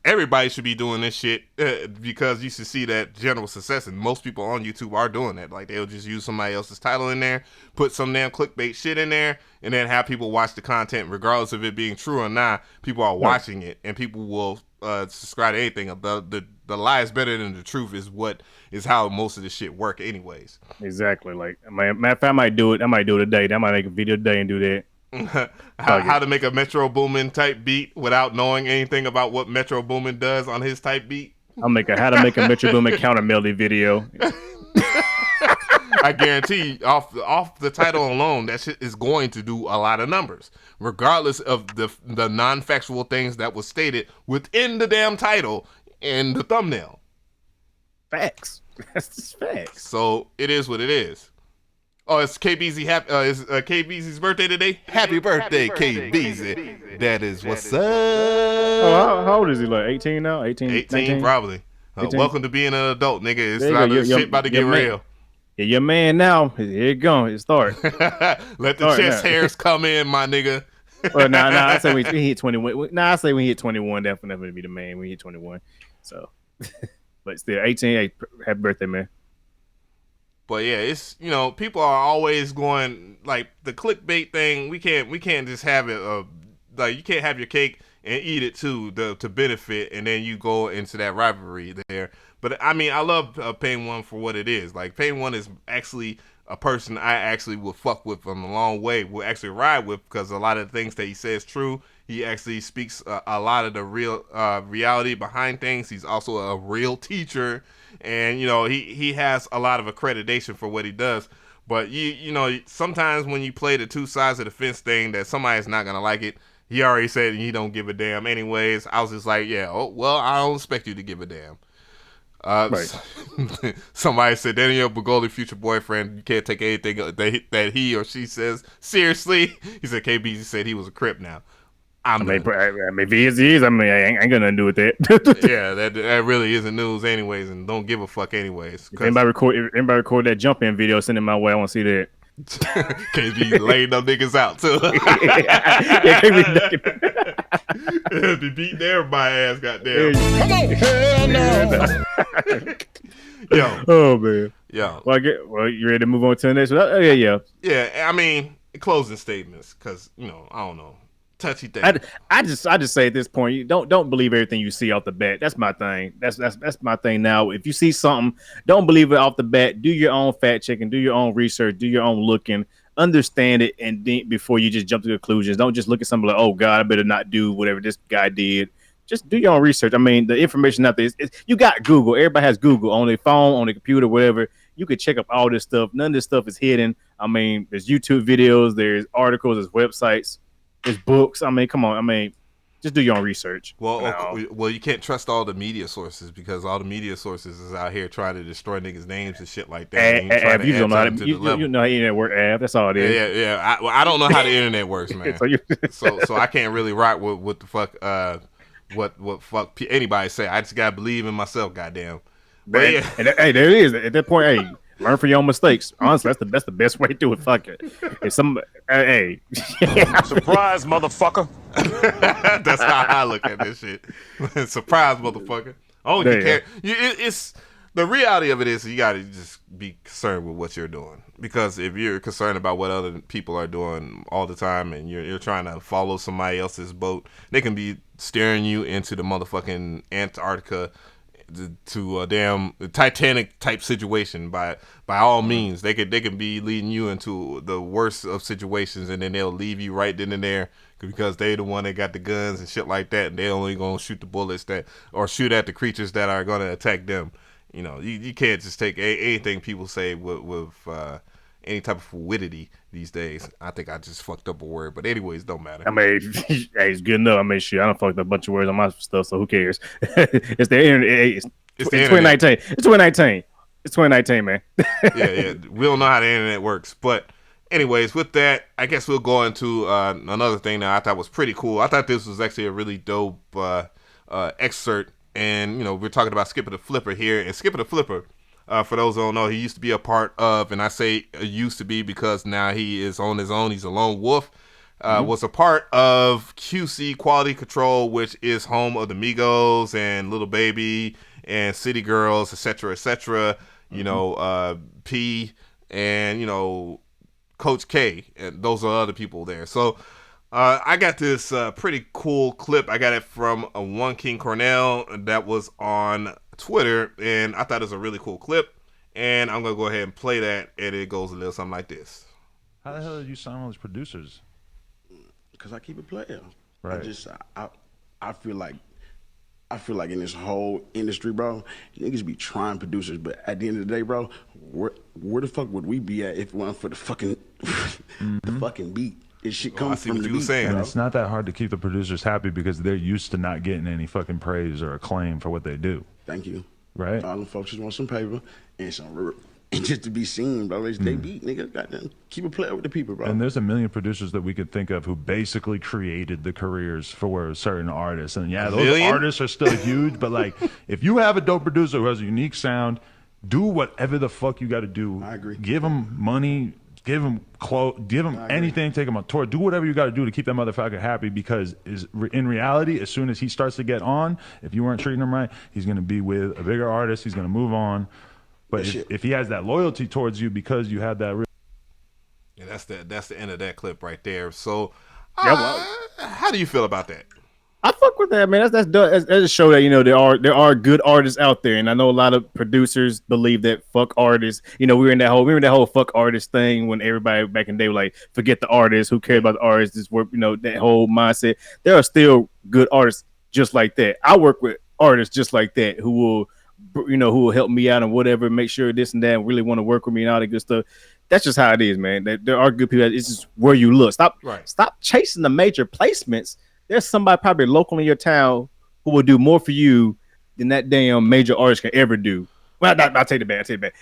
everybody should be doing this shit because you should see that general success, and most people on YouTube are doing that. Like, they'll just use somebody else's title in there, put some damn clickbait shit in there, and then have people watch the content regardless of it being true or not. People are watching it, and people will subscribe to anything. The lie is better than the truth is how most of this shit work anyways. Exactly. Like, matter of fact, I might do it today. I might make a video today and do that. How to make a Metro Boomin type beat without knowing anything about what Metro Boomin does on his type beat. I'll make a how to make a Metro Boomin counter melody video. I guarantee off the title alone, that shit is going to do a lot of numbers, regardless of the non-factual things that was stated within the damn title and the thumbnail. Facts. That's just facts. So it is what it is. Oh, it's KBZ. It's KBZ's birthday today. Happy birthday, KBZ. That is what's up. Oh, how old is he? Like 18 now? 18, 19? Probably. 18? Welcome to being an adult, nigga. It's Your shit about to get real. Yeah, your man now. Here you go. It start. Let the chest hairs come in, my nigga. Well, nah. I say we hit 21. Nah, I say we hit 21. Definitely be the man. We hit 21. So, but still, 18. Hey, happy birthday, man. But yeah, it's, people are always going like the clickbait thing. We can't just have it. Like, you can't have your cake and eat it too to benefit, and then you go into that rivalry there. But I mean, I love Pain1 for what it is. Like, Pain1 is actually a person I actually would fuck with from a long way. Will actually ride with, because a lot of the things that he says true. He actually speaks a lot of the real reality behind things. He's also a real teacher, and he has a lot of accreditation for what he does. But sometimes when you play the two sides of the fence thing, that somebody's not gonna like it. He already said he don't give a damn anyways. I was just like, yeah, well, I don't expect you to give a damn. Right. Somebody said Daniel Bugoli, future boyfriend, you can't take anything that he or she says seriously. He said KBZ said he was a Crip now. I mean, if he is, I ain't gonna do with that. Yeah, that really isn't news anyways, and don't give a fuck anyways. If anybody record that jump in video, send it my way. I want to see that. KB laying them niggas out too. Be beating everybody ass, goddamn. Hell no. Yo. Oh man. Yo. Well, you ready to move on to the next one? Yeah. Yeah, I mean, closing statements, because I don't know. Touchy thing. I just say at this point, you don't believe everything you see off the bat. That's my thing. That's my thing now. If you see something, don't believe it off the bat. Do your own fact checking, do your own research, do your own looking, understand it, and then before you just jump to conclusions. Don't just look at something like, oh God, I better not do whatever this guy did. Just do your own research. I mean, the information out there you got Google. Everybody has Google on their phone, on their computer, whatever. You could check up all this stuff. None of this stuff is hidden. I mean, there's YouTube videos, there's articles, there's websites. It's books. I mean, come on. I mean, just do your own research. Well, you can't trust all the media sources, because all the media sources is out here trying to destroy niggas' names and shit like that. You don't know how to, you know how the internet work, Av. That's all it is. Yeah. I don't know how the internet works, man. so I can't really rock with what the fuck what fuck anybody say. I just gotta believe in myself, goddamn. But yeah. And hey, there it is. At that point, hey, learn from your own mistakes. Honestly, that's the best way to do it. Fuck it. If hey, Surprise, motherfucker. That's how I look at this shit. Surprise, motherfucker. Only you care. It's the reality of it is you gotta just be concerned with what you're doing, because if you're concerned about what other people are doing all the time and you're trying to follow somebody else's boat, they can be steering you into the motherfucking Antarctica, to a damn Titanic type situation. By all means, they could be leading you into the worst of situations, and then they'll leave you right then and there, because they the one that got the guns and shit like that, and they only gonna shoot the bullets or shoot at the creatures that are gonna attack them. You can't just take anything people say with any type of fluidity these days. I think I just fucked up a word, but anyways, don't matter. I mean, hey, it's good enough. I mean, shit, I done fucked up a bunch of words on my stuff, so who cares? It's the internet. It's 2019. It's 2019. It's 2019, man. yeah. We don't know how the internet works, but anyways, with that, I guess we'll go into another thing that I thought was pretty cool. I thought this was actually a really dope excerpt, and we're talking about Skippa the Flipper here, and Skippa the Flipper, for those who don't know, he used to be a part of, and I say used to be because now he is on his own. He's a lone wolf. Was a part of QC Quality Control, which is home of the Migos and Little Baby and City Girls, etc., etc. P and Coach K, and those are other people there. So I got this pretty cool clip. I got it from One King Cornell that was on Twitter, and I thought it was a really cool clip, and I'm gonna go ahead and play that, and it goes a little something like this. How the hell did you sign all these producers? Because I keep it playing. Right. I feel like I feel like in this whole industry, bro, niggas be trying producers, but at the end of the day, bro, where the fuck would we be at if it wasn't for the fucking the fucking beat? It shit comes from the beat, And bro. it's not that hard to keep the producers happy because they're used to not getting any fucking praise or acclaim for what they do. Thank you. Right? All them folks just want some paper and some and just to be seen, bro. It's they beat, nigga. Goddamn, keep it playing with the people, bro. And there's a million producers that we could think of who basically created the careers for certain artists. And yeah, those artists are still huge, but like if you have a dope producer who has a unique sound, do whatever the fuck you got to do. I agree. Give them money, give them clothes, give them anything, take them on tour, do whatever you got to do to keep that motherfucker happy because in reality, as soon as he starts to get on, if you weren't treating him right, he's going to be with a bigger artist, he's going to move on. But if he has that loyalty towards you because you had that yeah, that's the end of that clip right there. So how do you feel about that? I fuck with that, man. That's a show that, you know, there are good artists out there, and I know a lot of producers believe that fuck artists. You know, we were in that whole fuck artist thing when everybody back in the day was like, forget the artists, who cared about the artists, this work, you know, that whole mindset. There are still good artists just like that. I work with artists just like that who will help me out and whatever, make sure this and that, and really want to work with me and all that good stuff. That's just how it is, man. There are good people. It's just where you look. Stop chasing the major placements. There's somebody probably local in your town who will do more for you than that damn major artist can ever do. Well, I'll take it back.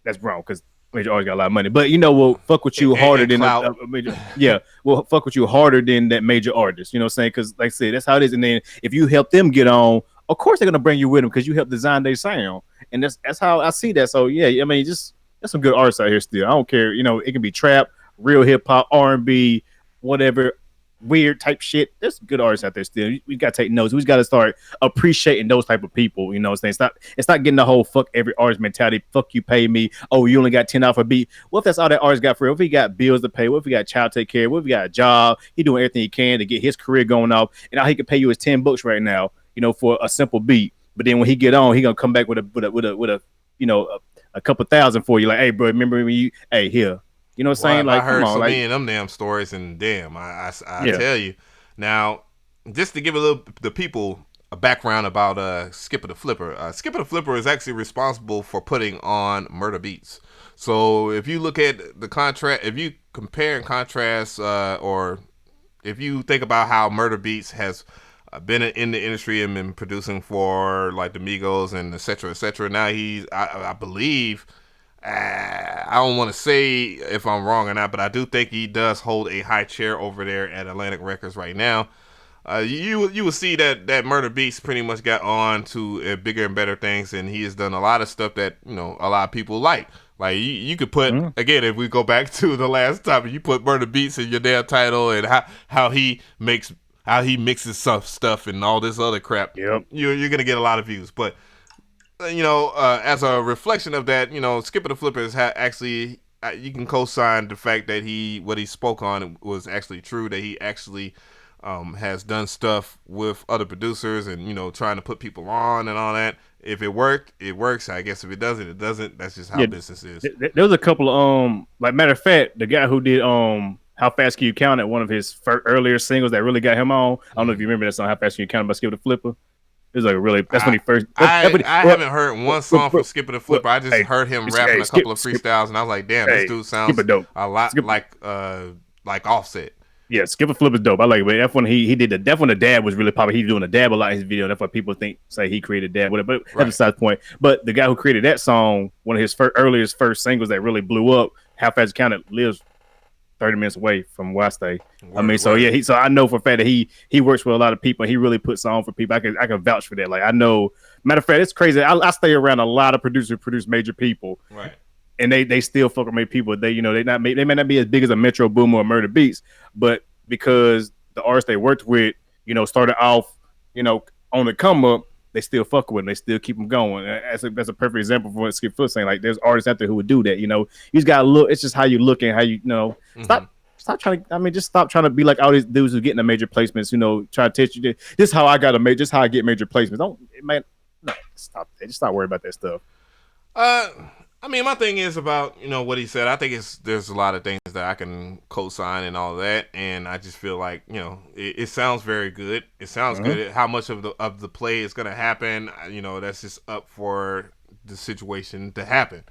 That's wrong because major artist got a lot of money. But you know, we'll fuck with you harder than a major. Yeah, we'll fuck with you harder than that major artist. You know what I'm saying? Because like I said, that's how it is. And then if you help them get on, of course they're gonna bring you with them because you helped design their sound. And that's how I see that. So yeah, I mean, just there's some good artists out here still. I don't care. You know, it can be trap, real hip hop, R&B, whatever. Weird type shit. There's good artists out there still. We gotta take notes. We got to start appreciating those type of people. You know what I'm saying? It's not getting the whole fuck every artist mentality. Fuck you, pay me. Oh, you only got 10 off a beat. What if that's all that artist got for real? What if he got bills to pay? What if he got child to take care of? What if he got a job? He doing everything he can to get his career going off, and all he can pay you is $10 right now. You know, for a simple beat. But then when he get on, he gonna come back with a you know a couple thousand for you. Like, hey, bro, remember when you? Hey, here. You know what I'm saying? Like, I heard come on, so many of them damn stories, and damn, I tell you. Now, just to give the people a background about Skippa the Flipper. Skippa the Flipper is actually responsible for putting on Murder Beats. So if you look at the contrast, if you compare and contrast, or if you think about how Murder Beats has been in the industry and been producing for like the Migos and et cetera, now he's, I believe, I don't want to say if I'm wrong or not, but I do think he does hold a high chair over there at Atlantic Records right now. You will see that Murder Beats pretty much got on to bigger and better things, and he has done a lot of stuff that, you know, a lot of people like. Like you could put again, if we go back to the last topic, you put Murder Beats in your damn title and how he mixes stuff and all this other crap. Yep. You're gonna get a lot of views, but. You know, as a reflection of that, you know, Skippa the Flipper is actually, you can co-sign the fact that what he spoke on was actually true, that he actually has done stuff with other producers and, you know, trying to put people on and all that. If it worked, it works. I guess if it doesn't, it doesn't. That's just how business is. There was a couple of, like, matter of fact, the guy who did How Fast Can You Count It, one of his earlier singles that really got him on. I don't know if you remember that song, How Fast Can You Count It by Skippa the Flipper. It was like really. That's when he first. I haven't heard one song from Skippa the Flipper. I just heard him rapping a couple of freestyles, and I was like, "Damn, this dude sounds a lot like Offset." Yeah, Skippa Flipper's dope. I like it. But that's when he did the. That's when the dab was really popular. He was doing a dab a lot in his video. That's why people say he created dab. Whatever. But that's besides the point. But the guy who created that song, one of his earliest singles that really blew up, How Fast You Count It, lives 30 minutes away from where I stay. So yeah, so I know for a fact that he works with a lot of people and he really puts on for people. I can vouch for that. Like, I know, matter of fact, it's crazy. I stay around a lot of producers who produce major people. Right. And they still fuck with major people. They, you know, they may not be as big as a Metro Boomin or Murder Beats, but because the artists they worked with, you know, started off, you know, on the come up, they still fuck with them. They still keep them going. That's a perfect example for what Skip Foot saying. Like, there's artists out there who would do that. You know, you just gotta look. It's just how you look and how you know. Stop trying to. I mean, just stop trying to be like all these dudes who getting the major placements. You know, try to teach you this is how I got a major. This is how I get major placements. Just stop that. Just stop worrying about that stuff. I mean, my thing is about what he said. I think there's a lot of things that I can co-sign and all that, and I just feel like it sounds very good. It sounds good. How much of the play is going to happen? That's just up for the situation to happen.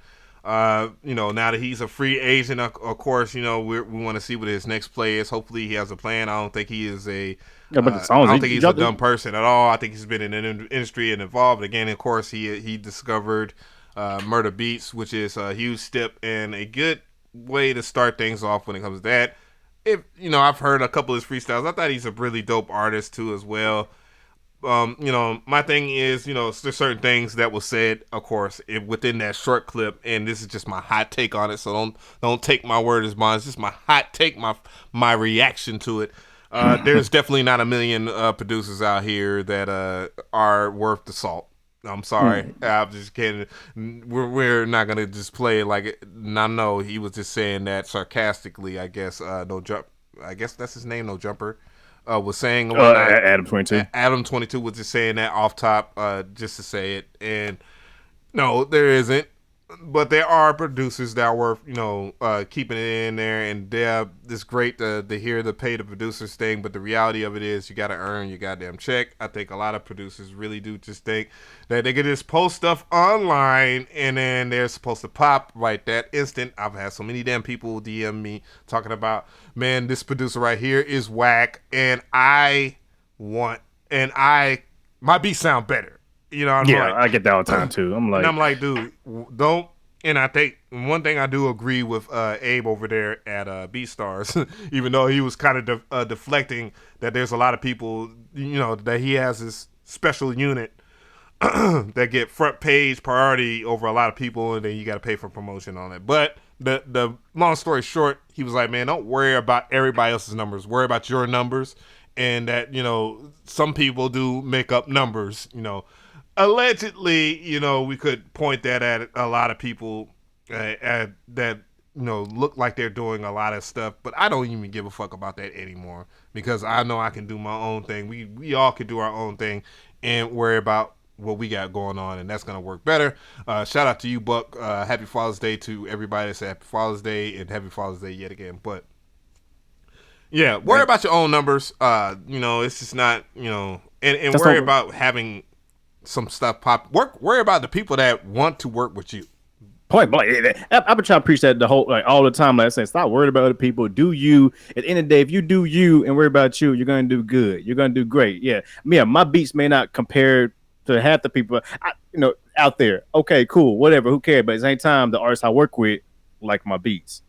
Now that he's a free agent, of course, we want to see what his next play is. Hopefully, he has a plan. I don't think he is a. Yeah, but I don't think he's a dumb person at all. I think he's been in the industry and involved. Again, of course, he discovered Murder Beats, which is a huge step and a good way to start things off when it comes to that. I've heard a couple of his freestyles. I thought he's a really dope artist too as well. My thing is, there's certain things that was said, of course, within that short clip, and this is just my hot take on it. So don't take my word as mine. It's just my hot take, my reaction to it. There's definitely not a million producers out here that are worth the salt. I'm sorry. I'm just kidding. We're not gonna just play it like it. No, he was just saying that sarcastically. I guess I guess that's his name. No Jumper was saying Adam 22. Adam 22 was just saying that off top, just to say it. And no, there isn't. But there are producers that are worth, keeping it in there, and it's great to hear the pay the producers thing. But the reality of it is, you got to earn your goddamn check. I think a lot of producers really do just think that they can just post stuff online and then they're supposed to pop right that instant. I've had so many damn people DM me talking about, man, this producer right here is whack, and my beats sound better. I get that all the time too. I'm like, dude, don't. And I think one thing I do agree with Abe over there at BeatStars, even though he was kind of deflecting that there's a lot of people, that he has this special unit that get front page priority over a lot of people, and then you got to pay for promotion on it. But the long story short, he was like, man, don't worry about everybody else's numbers. Worry about your numbers, and that some people do make up numbers, Allegedly, we could point that at a lot of people that look like they're doing a lot of stuff, but I don't even give a fuck about that anymore because I know I can do my own thing. We all can do our own thing and worry about what we got going on, and that's gonna work better. Shout out to you, Buck. Happy Father's Day to everybody that said Happy Father's Day, and Happy Father's Day yet again. But yeah, worry about your own numbers. It's just not and worry about having some stuff pop. Worry about the people that want to work with you. Point blank. I've been trying to preach that all the time. Like I say, stop worrying about other people. Do you. At the end of the day, if you do you and worry about you, you're gonna do good. You're gonna do great. Yeah. My beats may not compare to half the people out there. Okay, cool, whatever. Who cares? But at the same time, the artists I work with like my beats.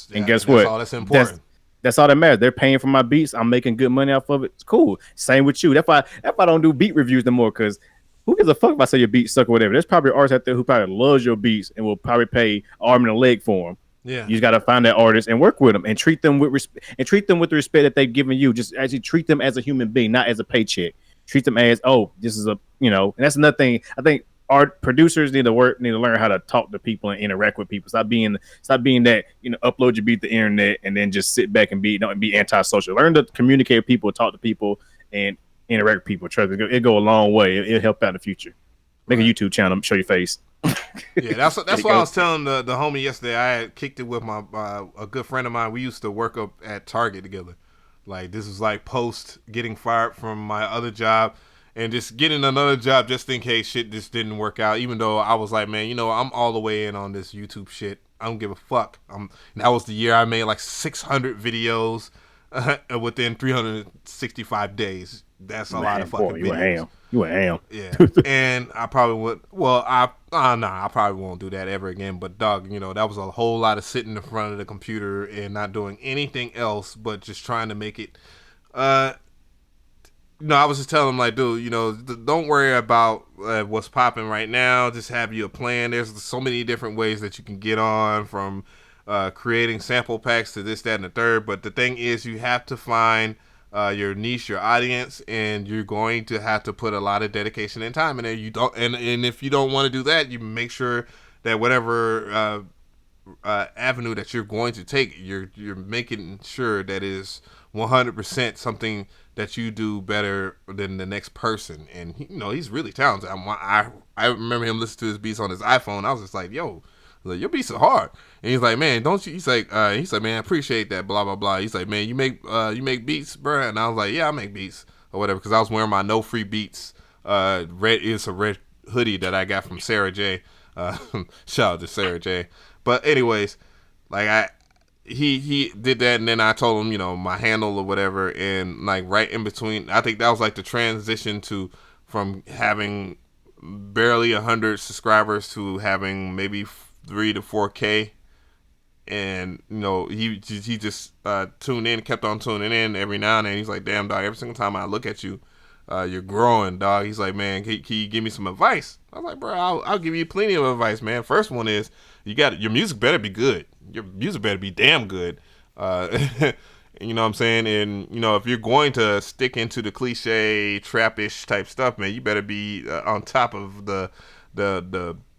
Yeah, and guess what? That's all that's important. That's all that matters. They're paying for my beats. I'm making good money off of it. It's cool. Same with you. That's why I don't do beat reviews no more, because who gives a fuck if I say your beats suck or whatever? There's probably artists out there who probably loves your beats and will probably pay arm and a leg for them. Yeah, you just gotta find that artist and work with them and treat them with respect and treat them with the respect that they've given you. Just actually treat them as a human being, not as a paycheck. Treat them as this is and that's another thing. I think art producers need to learn how to talk to people and interact with people. Stop being that upload your beat to the internet and then just sit back and be antisocial. Learn to communicate with people, talk to people, and interact with people. Trust me, it'll go a long way. It'll help out in the future. Make a YouTube channel, show your face. Yeah, that's what I was telling the homie yesterday. I had kicked it with my a good friend of mine. We used to work up at Target together. Like, this was like post getting fired from my other job and just getting another job just in case shit just didn't work out. Even though I was like, man, I'm all the way in on this YouTube shit. I don't give a fuck. That was the year I made like 600 videos within 365 days. That's a lot of fucking videos. You a ham. Yeah. And I probably would. Well, I probably won't do that ever again. But dog, that was a whole lot of sitting in front of the computer and not doing anything else but just trying to make it. I was just telling him, like, dude, don't worry about what's popping right now. Just have you a plan. There's so many different ways that you can get on, from creating sample packs to this, that, and the third. But the thing is, you have to find your niche, your audience, and you're going to have to put a lot of dedication and time in there. You don't, and if you don't want to do that, you make sure that whatever avenue that you're going to take, you're making sure that is 100% something that you do better than the next person. And he's really talented. I remember him listening to his beats on his iPhone. I was just like, yo, Like, your beats are hard. And he's like, man, don't you? He's like, man, I appreciate that. Blah blah blah. He's like, man, you make beats, bro. And I was like, yeah, I make beats or whatever, because I was wearing my No Free Beats it's a red hoodie that I got from Sarah J. Shout out to Sarah J. But anyways, like he did that, and then I told him, you know, my handle or whatever, and like right in between, I think that was like the transition from having barely 100 subscribers to having maybe 3 to 4K. And you know, he just tuned in, kept on tuning in every now and then. He's like, damn dog, every single time I look at you, you're growing, dog. He's like, man, can you give me some advice? I was like, bro, I'll give you plenty of advice, man. First one is, your music better be good. Your music better be damn good. You know what I'm saying? And you know, if you're going to stick into the cliche trap-ish type stuff, man, you better be on top of the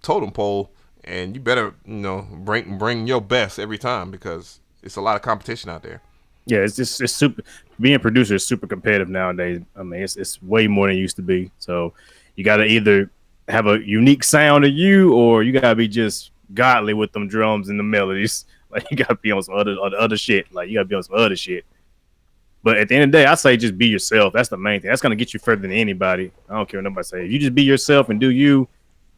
totem pole, and you better, you know, bring your best every time, because it's a lot of competition out there. Yeah, it's super. Being a producer is super competitive nowadays. I mean, it's way more than it used to be. So you got to either have a unique sound to you, or you got to be just godly with them drums and the melodies. Like, you got to be on some other shit. Like, you got to be on some other shit. But at the end of the day, I say just be yourself. That's the main thing. That's gonna get you further than anybody. I don't care what nobody say. If you just be yourself and do you,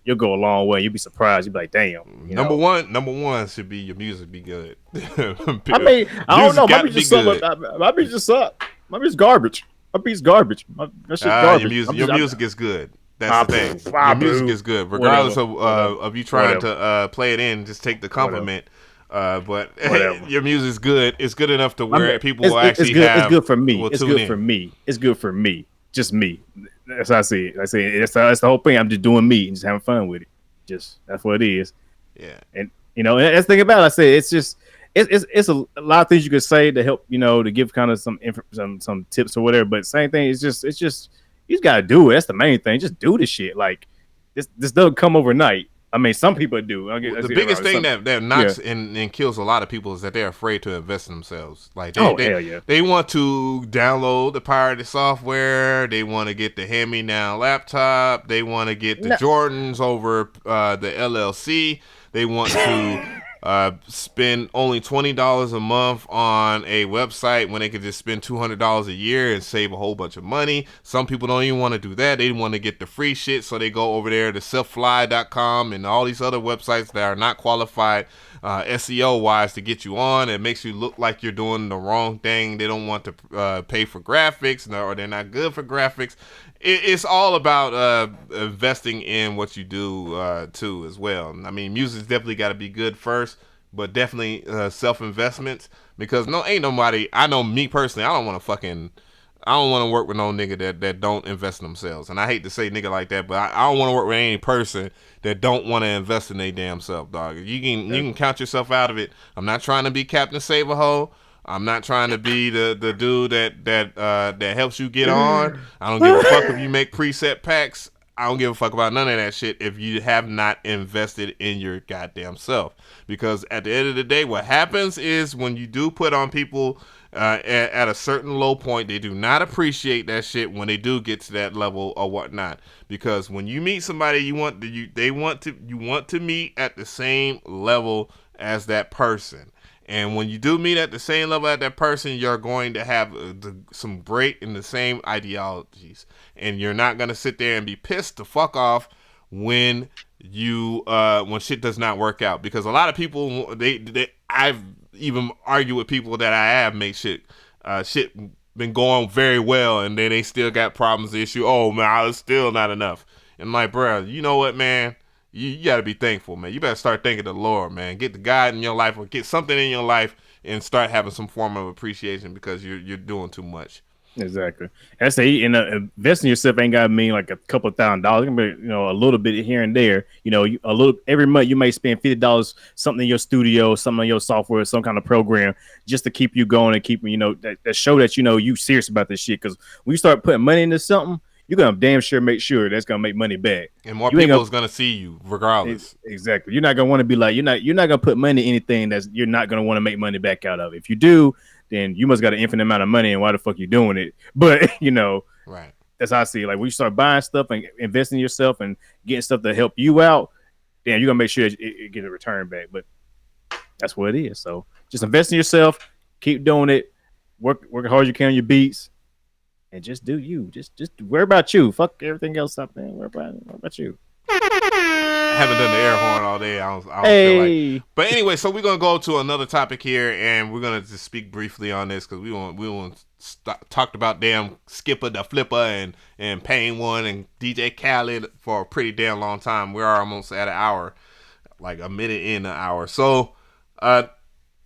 you'll go a long way. You'll be surprised. You'll be like, damn. Number one should be your music be good. I mean, I don't know. My beats just suck. My beats just suck. My beat's garbage. My beat's garbage. That shit's garbage. Your music is good. That's the thing. Your music is good, regardless of you trying to play it in. Just take the compliment. But your music's good. It's good enough to where people will actually have. It's good for me. It's good for me. It's good for me. Just me. That's how I see it. I say that's the whole thing. I'm just doing me and just having fun with it. Just that's what it is. Yeah. And you know, that's the thing about it. I say it's just it's a lot of things you could say to help, you know, to give kind of some tips or whatever. But same thing. It's just you just gotta do it. That's the main thing. Just do this shit. Like this doesn't come overnight. I mean, some people do. The biggest thing that knocks and kills a lot of people is that they're afraid to invest in themselves. Like, they want to download the pirated software. They want to get the hand-me-down laptop. They want to get the Jordans over the LLC. They want to spend only $20 a month on a website when they could just spend $200 a year and save a whole bunch of money. Some people don't even want to do that. They want to get the free shit, so they go over there to selffly.com and all these other websites that are not qualified SEO wise to get you on. It makes you look like you're doing the wrong thing. They don't want to pay for graphics, or they're not good for graphics. It's all about investing in what you do too as well. I mean, music's definitely got to be good first, but definitely self-investments, because ain't nobody. I know me personally, I don't want to work with no nigga that don't invest in themselves. And I hate to say nigga like that, but I don't want to work with any person that don't want to invest in their damn self, dog. You can count yourself out of it. I'm not trying to be Captain Save-A-Ho. I'm not trying to be the dude that helps you get on. I don't give a fuck if you make preset packs. I don't give a fuck about none of that shit if you have not invested in your goddamn self. Because at the end of the day, what happens is when you do put on people at a certain low point, they do not appreciate that shit when they do get to that level or whatnot. Because when you meet somebody, you want to meet at the same level as that person. And when you do meet at the same level as that person, you're going to have some great in the same ideologies. And you're not going to sit there and be pissed the fuck off when when shit does not work out. Because a lot of people, I've even argued with people that I have made shit been going very well, and then they still got problems, issue. Oh man, it's still not enough. And like, bro, you know what, man? You got to be thankful, man. You better start thanking the Lord, man. Get the God in your life, or get something in your life, and start having some form of appreciation, because you're doing too much. Exactly. I say, investing in yourself ain't gotta mean like a couple $1,000. It can be, a little bit here and there. A little every month you may spend $50 something in your studio, something on your software, some kind of program, just to keep you going and keep that show that you serious about this shit. Because when you start putting money into something, you're gonna damn sure make sure that's gonna make money back, and more people is gonna see you regardless. Exactly. You're not gonna want to be like you're not gonna put money in anything that's you're not gonna want to make money back out of. If you do, then you must got an infinite amount of money, and why the fuck you doing it? But right. That's how I see it. Like when you start buying stuff and investing in yourself and getting stuff to help you out, damn, you're gonna make sure it get a return back. But that's what it is. So just invest in yourself, keep doing it, work as hard as you can on your beats, and just do you. Just worry about you. Fuck everything else up, man. Worry about you. I haven't done the air horn all day. I don't feel like. But anyway, so we're gonna go to another topic here, and we're gonna just speak briefly on this because we want talked about damn Skippa the Flipper and Pain1 and DJ Khaled for a pretty damn long time. We're almost at an hour, like a minute in an hour. So,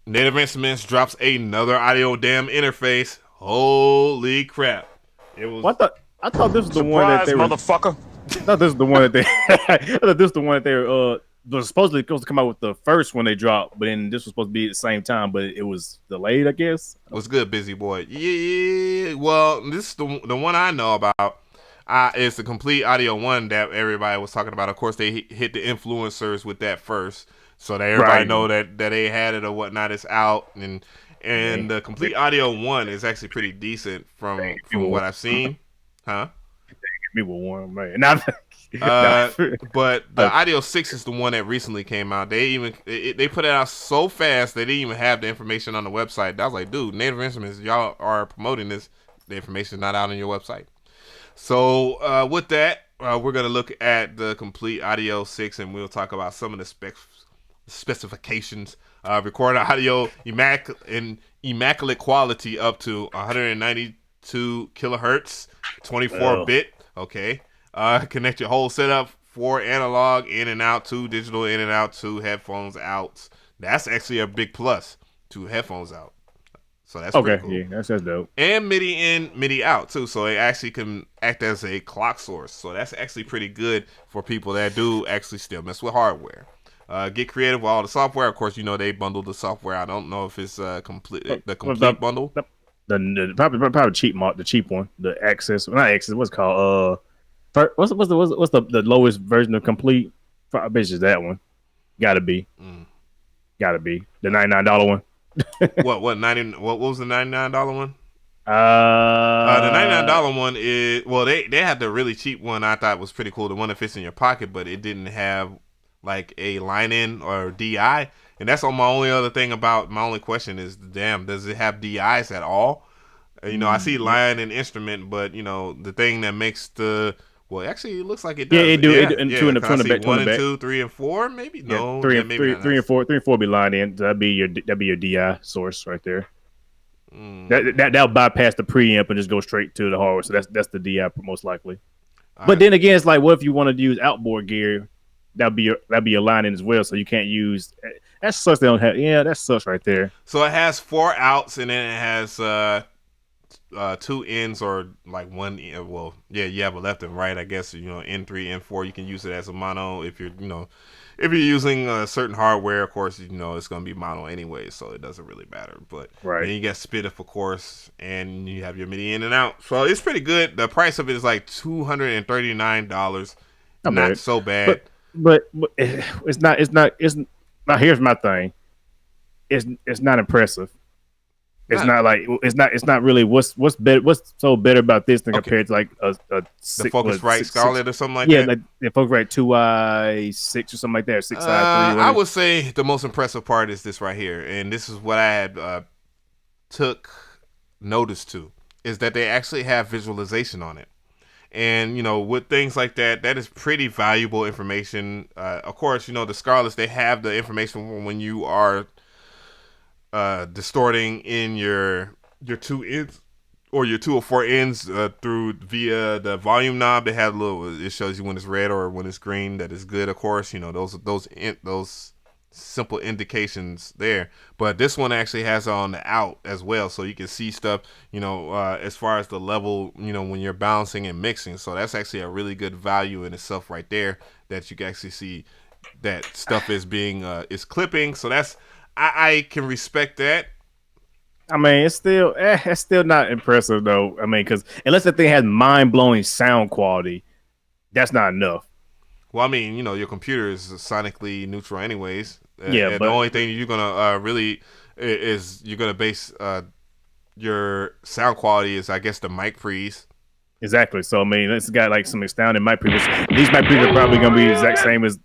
Native Instruments drops another audio damn interface. Holy crap! It was. I thought this was the one that they motherfucker. I thought this was the one that they. I thought this was the one that they was supposedly supposed to come out with the first one they dropped, but then this was supposed to be at the same time, but it was delayed, I guess. What's good, busy boy? Yeah. Well, this is the one I know about. It's the complete audio one that everybody was talking about. Of course, they hit the influencers with that first, so that everybody know that they had it or whatnot. It's out, and the complete audio one is actually pretty decent from what I've seen, huh? Me with one, man. But the Audio 6 is the one that recently came out. They put it out so fast they didn't even have the information on the website. I was like, dude, Native Instruments, y'all are promoting this. The information is not out on your website. So with that, we're gonna look at the complete Audio 6, and we'll talk about some of the specifications. Recorded audio in immaculate quality up to 192 kilohertz, 24-bit. Okay. Connect your whole setup, 4 analog in and out, 2 digital in and out, 2 headphones out. That's actually a big plus. 2 headphones out. So that's pretty cool. Yeah, that's dope. And MIDI in, MIDI out too. So it actually can act as a clock source. So that's actually pretty good for people that do actually still mess with hardware. Get creative with all the software. Of course, they bundle the software. I don't know if it's the complete bundle. Probably the cheap one, the Access, not Access. What's it called? What's the lowest version of complete? I bet it's that one. Gotta be the $99 one. What was the $99 one? The $99 one is they had the really cheap one. I thought was pretty cool. The one that fits in your pocket, but it didn't have like a line in or DI. And that's all my only question is, damn, does it have DIs at all? I see line and instrument, but the thing that makes actually it looks like it does. Yeah, it do. Yeah. Two in the back. 1 and 2, 3 and 4, maybe. No, three and 4 be lined in. That'd be your DI source right there. That'll bypass the preamp and just go straight to the hardware. So that's the DI most likely. But then again, it's like, what if you want to use outboard gear? That'd be your line in as well. So you can't use. That sucks. They don't have. Yeah, that sucks right there. So it has 4 outs and then it has 2 ins or like 1. Well, yeah, you have a left and right. I guess N3, N4. You can use it as a mono if you're using certain hardware. Of course, it's gonna be mono anyway, so it doesn't really matter. But then you got Spiff, of course, and you have your MIDI in and out. So it's pretty good. The price of it is like $239. Not so bad. But it's not. Now here's my thing. It's not impressive. It's not really what's so better about this than compared to like a the Focusrite Scarlett or something like that. Yeah, like the Focusrite 2i6 or something like that, or 6i3. I would say the most impressive part is this right here, and this is what I had took notice to, is that they actually have visualization on it. And, with things like that, that is pretty valuable information. Of course, the Scarletts, they have the information when you are distorting in your 2 ends or your 2 or 4 ends via the volume knob. They have it shows you when it's red or when it's green. That is good, of course. Those simple indications there. But this one actually has it on the out as well, so you can see stuff as far as the level when you're balancing and mixing. So that's actually a really good value in itself right there, that you can actually see that stuff is being is clipping. So that's I can respect that. I mean, it's still not impressive though. I mean, because unless that thing has mind-blowing sound quality, that's not enough. Well, I mean, your computer is sonically neutral anyways. Yeah, but the only thing you're gonna really is you're gonna base your sound quality is, I guess, the mic pre's. Exactly. So I mean, it's got like some astounding mic pre's. These mic pre's are probably gonna be the exact same as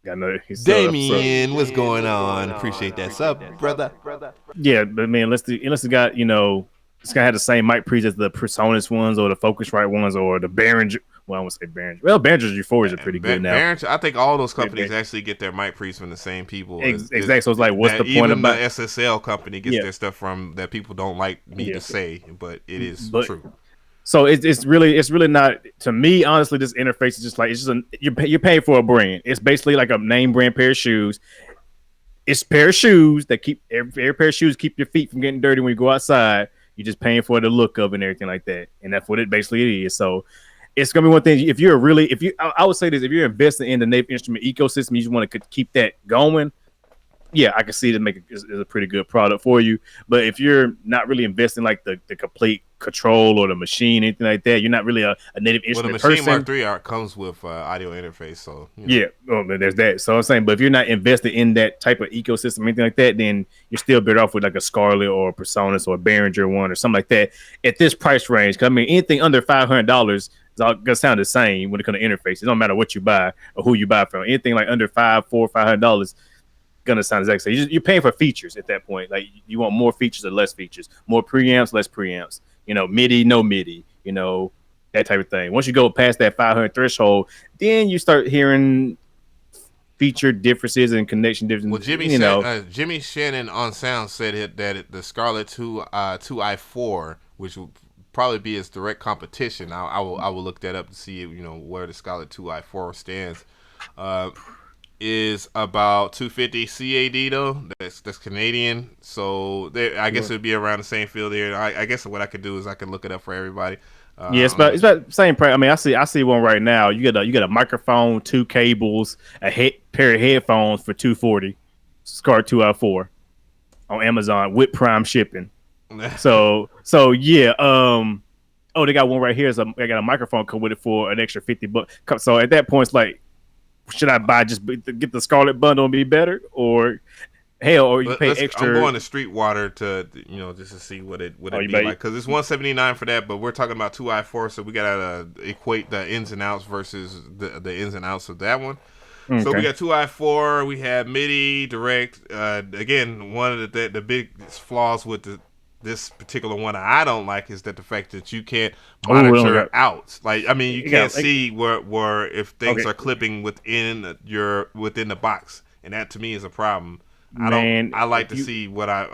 Got another sub. Damien, what's going on? Appreciate that sub, brother. Yeah, but man, unless it got it's gonna have the same mic pre's as the Presonus ones or the Focusrite ones or the Behringer. Well, I won't say Behringer. Well, Behringer's Euphorias are pretty good now. Behringer, I think all those companies actually get their mic pre's from the same people. Exactly. So it's like, what's the point even about the SSL company gets their stuff from that people don't like me to say, but it is true. So it's really not, to me, honestly. This interface is just like, you're paying for a brand. It's basically like a name brand pair of shoes. It's a pair of shoes that keep every pair of shoes keep your feet from getting dirty when you go outside. You're just paying for the look of and everything like that, and that's what it basically is. So it's gonna be one thing. I would say this: if you're investing in the Native Instrument ecosystem, you just want to keep that going. Yeah, I can see that is a pretty good product for you. But if you're not really investing like the complete control or the machine, anything like that, you're not really a Native Instrument person. Well, the Machine Mark III comes with audio interface, so yeah. Oh, but there's that. So I'm saying, but if you're not invested in that type of ecosystem, anything like that, then you're still better off with like a Scarlett or a Presonus or a Behringer one or something like that at this price range. Because I mean, anything under $500 is all gonna sound the same when it comes to interface. It don't matter what you buy or who you buy from. Anything like under $500 gonna sound exactly same. You're paying for features at that point. Like you want more features or less features, more preamps, less preamps. MIDI, no MIDI. That type of thing. Once you go past that 500 threshold, then you start hearing feature differences and connection differences. Well, Jimmy Shannon on Sound said that the Scarlett 2i4, which will probably be its direct competition. I will look that up to see where the Scarlett 2i4 stands. Is about $250 CAD though. That's Canadian. So I guess it'd be around the same field there. I guess what I could do is I could look it up for everybody. It's about the same price. I mean, I see one right now. You get a microphone, 2 cables, a pair of headphones for $240. Scar 2i4 on Amazon with Prime shipping. So yeah. They got one right here. They got a microphone come with it for an extra $50. So at that point, it's like, should I buy get the Scarlett bundle and be better, or you pay extra? I'm going to Streetwater to just to see what it be like, because it's $179 for that, but we're talking about 2i4, so we gotta equate the ins and outs versus the ins and outs of that one. Okay. So we got 2i4, we have MIDI direct. Again, one of the big flaws with this particular one I don't like is that the fact that you can't monitor outs. Like, I mean, you can't see where if things are clipping within the box, and that to me is a problem. I like to see what I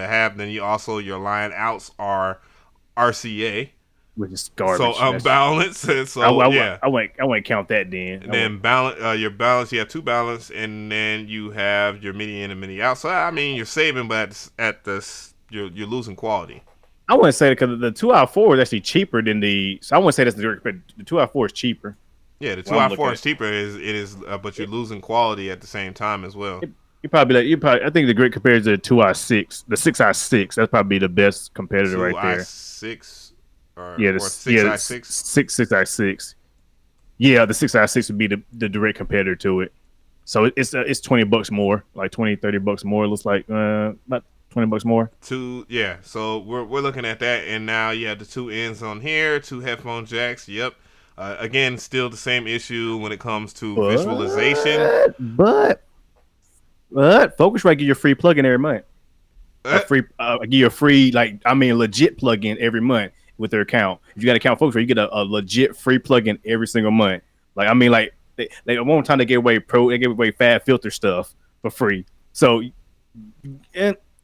have. Then your line outs are RCA, which is garbage. So unbalanced. So I won't count that then. And then balance your balance. You have 2 balance, and then you have your MIDI in and MIDI out. So I mean, you're saving, but you're losing quality. I wouldn't say that, because the 2i4 is actually cheaper than the. So I wouldn't say that's the direct, but the 2i4 is cheaper. Yeah, the 2i4 is cheaper. But you're losing quality at the same time as well. I think the great compared to the 2i6, the 6i6, that's probably the best competitor right there. 6 or 6i6. 6i6. Yeah, the 6i6 would be the direct competitor to it. So it's $20 more, like $20-$30 more. It looks like about $20 more. So we're looking at that, and now you have the 2 ends on here, 2 headphone jacks. Yep. Again, still the same issue when it comes to visualization. But Focusrite give you a free plugin every month. Give you a free, legit plugin every month with their account. If you got an account Focusrite, you get a legit free plugin every single month. They one time they gave away Fab Filter stuff for free. So,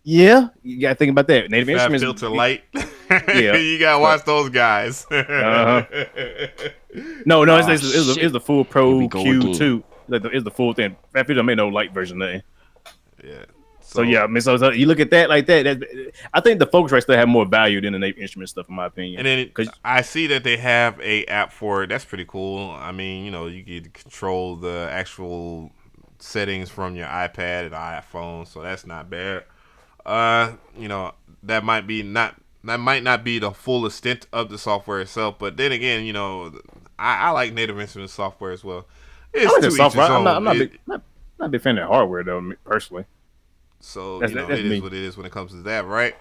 yeah, you gotta think about that. Native Fab Instruments Filter Light. Yeah, you gotta watch those guys. No, it's the full Pro Q2. It's the full thing. Fab Filter made no light version of that. Yeah. So yeah, I mean, so you look at that like that. I think the Focusrite still have more value than the Native Instrument stuff, in my opinion. And then I see that they have a app for it. That's pretty cool. I mean, you can control the actual settings from your iPad and iPhone, so that's not bad. That might not be the full extent of the software itself, but then again, I like Native Instruments software as well. It's software. I'm not a big fan of hardware though, personally. So it is what it is when it comes to that, right?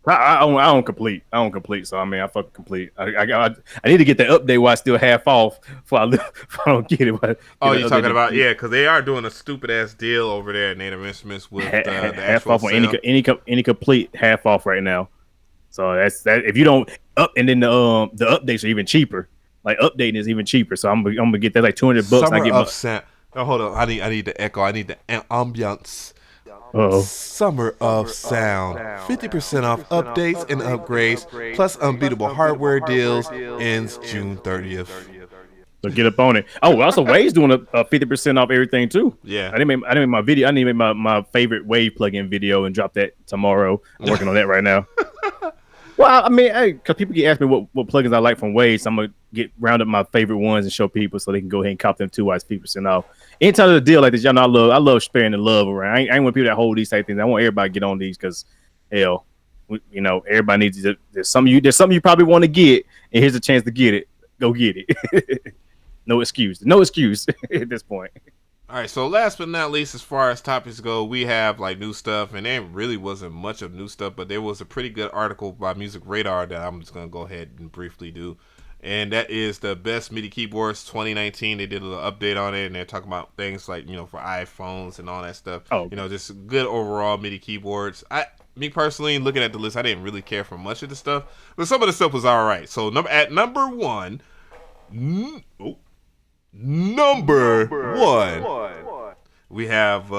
I don't complete. I don't complete. So I mean, I fucking complete. I need to get the update while I still half off before if I don't get it. You're talking about because they are doing a stupid ass deal over there at Native Instruments with the half actual off on any complete half off right now. So that's that. If you don't up, and then the updates are even cheaper. Like updating is even cheaper. So I'm gonna get that like $200. Summer I get of sound. Oh, hold on. I need the echo. I need the ambiance. Summer of Sound. 50% off updates and upgrades, plus unbeatable hardware deals. Ends June 30th. So get up on it. Oh, also Wave's doing a 50% off everything too. Yeah. I didn't make my video. I need to make my favorite Wave plugin video and drop that tomorrow. I'm working on that right now. Well, I mean, because people get asked me what plugins I like from Wave, so I'm gonna round up my favorite ones and show people so they can go ahead and cop them too while it's 50% off. Anytime there's a deal like this, y'all know I love sparing the love around. I ain't want people that hold these type things. I want everybody to get on these because, hell, everybody needs it. There's something you probably want to get, and here's a chance to get it. Go get it. No excuse at this point. All right, so last but not least, as far as topics go, we have like new stuff, and there really wasn't much of new stuff, but there was a pretty good article by Music Radar that I'm just gonna go ahead and briefly do, and that is the best MIDI keyboards 2019. They did a little update on it, and they're talking about things like for iPhones and all that stuff. Oh, just good overall MIDI keyboards. Me personally, looking at the list, I didn't really care for much of the stuff, but some of the stuff was all right. So at number one. Number one, we have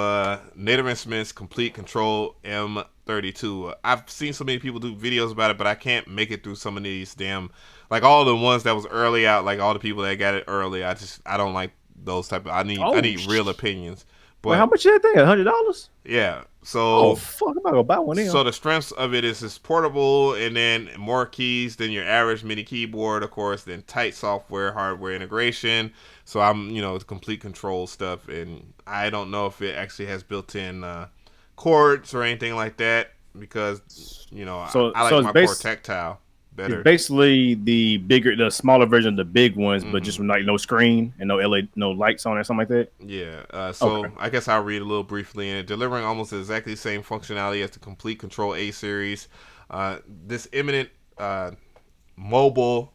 Native Instruments Complete Control M32. I've seen so many people do videos about it, but I can't make it through some of these damn, like all the ones that was early out, like all the people that got it early. I don't like those type of. I need real opinions. But wait, how much is that thing? $100? Yeah. So fuck, I'm about to go buy one. So the strengths of it is it's portable, and then more keys than your average MIDI keyboard, of course. Then tight software, hardware integration. So I'm, complete control stuff, and I don't know if it actually has built-in chords or anything like that because I like my core tactile better. It's basically the smaller version of the big ones, but just like no screen and no LED, no lights on it or something like that. Yeah. So I guess I'll read a little briefly in it. Delivering almost exactly the same functionality as the Complete Control A series. This imminent mobile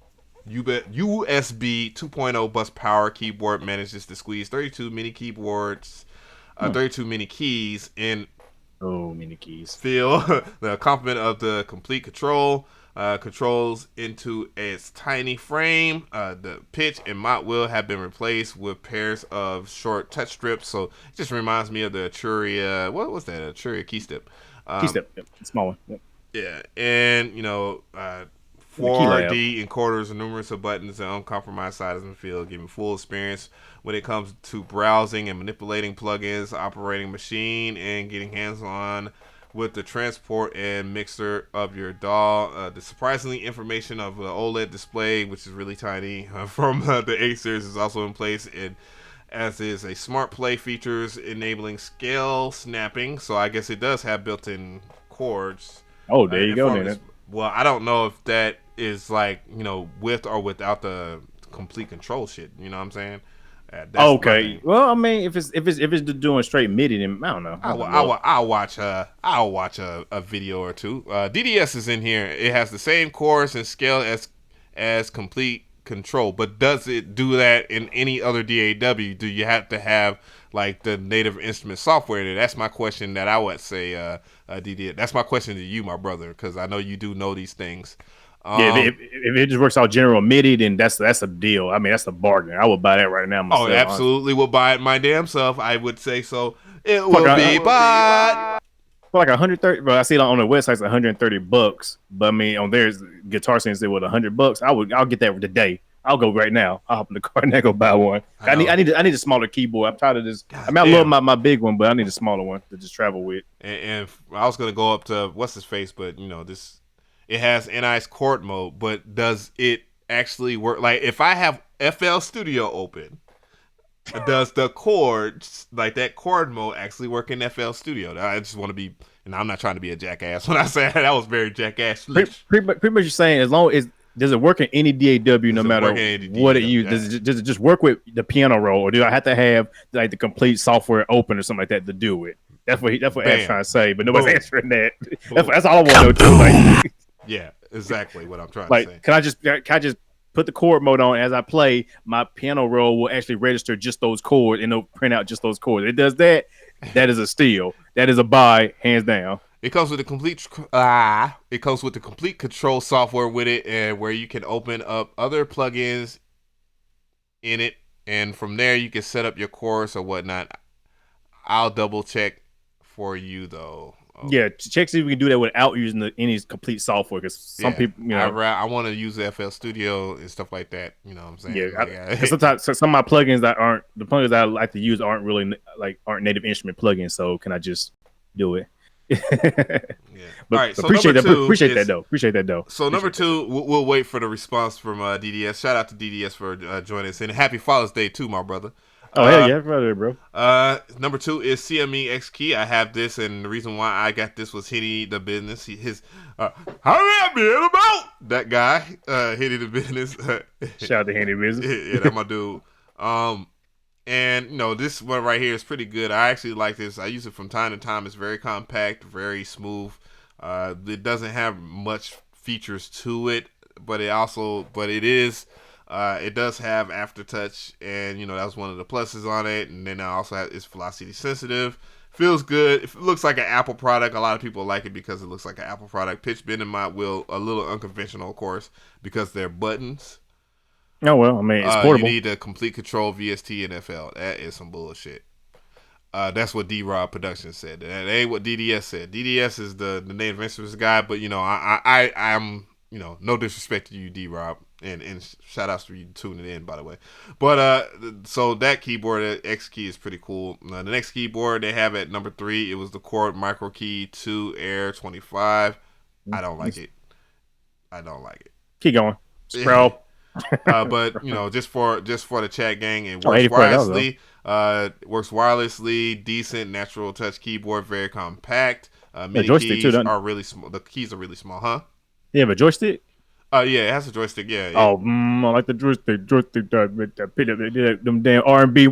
USB 2.0 bus power keyboard manages to squeeze 32 mini keyboards, 32 mini keys in. Oh, mini keys. Feel the accompaniment of the Complete Control. Controls into its tiny frame. The pitch and mott wheel have been replaced with pairs of short touch strips. So it just reminds me of the Arturia. What was that? Arturia key step. Small one. Yep. Yeah, and 4D encoders and numerous of buttons and uncompromised size and feel, giving full experience when it comes to browsing and manipulating plugins, operating machine, and getting hands-on with the transport and mixer of your DAW. The surprisingly information of the OLED display, which is really tiny, from the 8 series is also in place, and as is a smart play features enabling scale snapping. So I guess it does have built-in chords. Oh, there you go. Then. Well, I don't know if that is like with or without the complete control shit. You know what I'm saying? Okay. Well, I mean, if it's doing straight MIDI, then I don't know. I'll watch a video or two. DDS is in here. It has the same chorus and scale as Complete Control, but does it do that in any other DAW? Do you have to have like the Native Instrument software there? That's my question. That I would say, DDS. That's my question to you, my brother, because I know you do know these things. If it just works out general MIDI, then that's a deal. I mean, that's a bargain. I would buy that right now myself. Oh, absolutely would buy it my damn self. I would say so. It will be bought for like 130. But I see it on the website, it's $130. But I mean, on there's Guitar Sense, it was $100. I'll get that today. I'll go right now. I'll hop in the car and I go buy one. I need a smaller keyboard. I'm tired of this. I love my big one, but I need a smaller one to just travel with. And I was gonna go up to what's his face, but this. It has NI's chord mode, but does it actually work? Like, if I have FL Studio open, does the chords, like that chord mode, actually work in FL Studio? I just want to be, and I'm not trying to be a jackass when I say that was very jackass. Pretty much you're saying as long as does it work in any DAW no matter what it uses? Does it just work with the piano roll, or do I have to have like the complete software open or something like that to do it? That's what Ash Bam. trying to say, but nobody's Boom. answering that. Boom. That's all I want to know too. Like, Yeah, exactly what I'm trying to like, say. can I just put the chord mode on as I play? My piano roll will actually register just those chords and it'll print out just those chords. It does that. That is a steal. That is a buy, hands down. It comes with the complete control software with it, and where you can open up other plugins in it, and from there you can set up your chorus or whatnot. I'll double check for you though. Okay. Yeah, check see if we can do that without using any complete software. Because some people, you know, I want to use the FL Studio and stuff like that. You know what I'm saying? Yeah, because sometimes some of my plugins that aren't the plugins that I like to use aren't really aren't native instrument plugins. So can I just do it? Yeah. But, all right. So appreciate that. Appreciate that though. So number two, we'll wait for the response from DDS. Shout out to DDS for joining us, and happy Father's Day too, my brother. Oh hell yeah, brother, bro. Number two is CME X Key. I have this, and the reason why I got this was Hitty the Business. How that been about that guy? Hitty the Business. Shout out to Hitty Business. Yeah, that's my dude. And you know, this one right here is pretty good. I actually like this. I use it from time to time. It's very compact, very smooth. It doesn't have much features to it, but it does have aftertouch, and you know that's one of the pluses on it. And then I also have it's velocity sensitive. Feels good. It looks like an Apple product. A lot of people like it because it looks like an Apple product. Pitch bend in my wheel, a little unconventional, of course, because they're buttons. Oh well, I mean it's portable. You need a complete control VST and FL. That is some bullshit. That's what D-Rob Productions said. That ain't what DDS said. DDS is the native instruments guy, but you know I'm you know no disrespect to you, D-Rob. And shout outs for you tuning in, by the way. But so that keyboard, X Key, is pretty cool. The next keyboard they have at number 3, it was the Chord Micro Key 2 Air 25. I don't like it. Keep going, bro. But you know, just for the chat gang, it works wirelessly. Decent natural touch keyboard, very compact. MIDI keys are really small. The keys are really small, huh? Yeah, but joystick. Yeah, it has a joystick. Yeah. Oh, I like the joystick. Them damn R&B.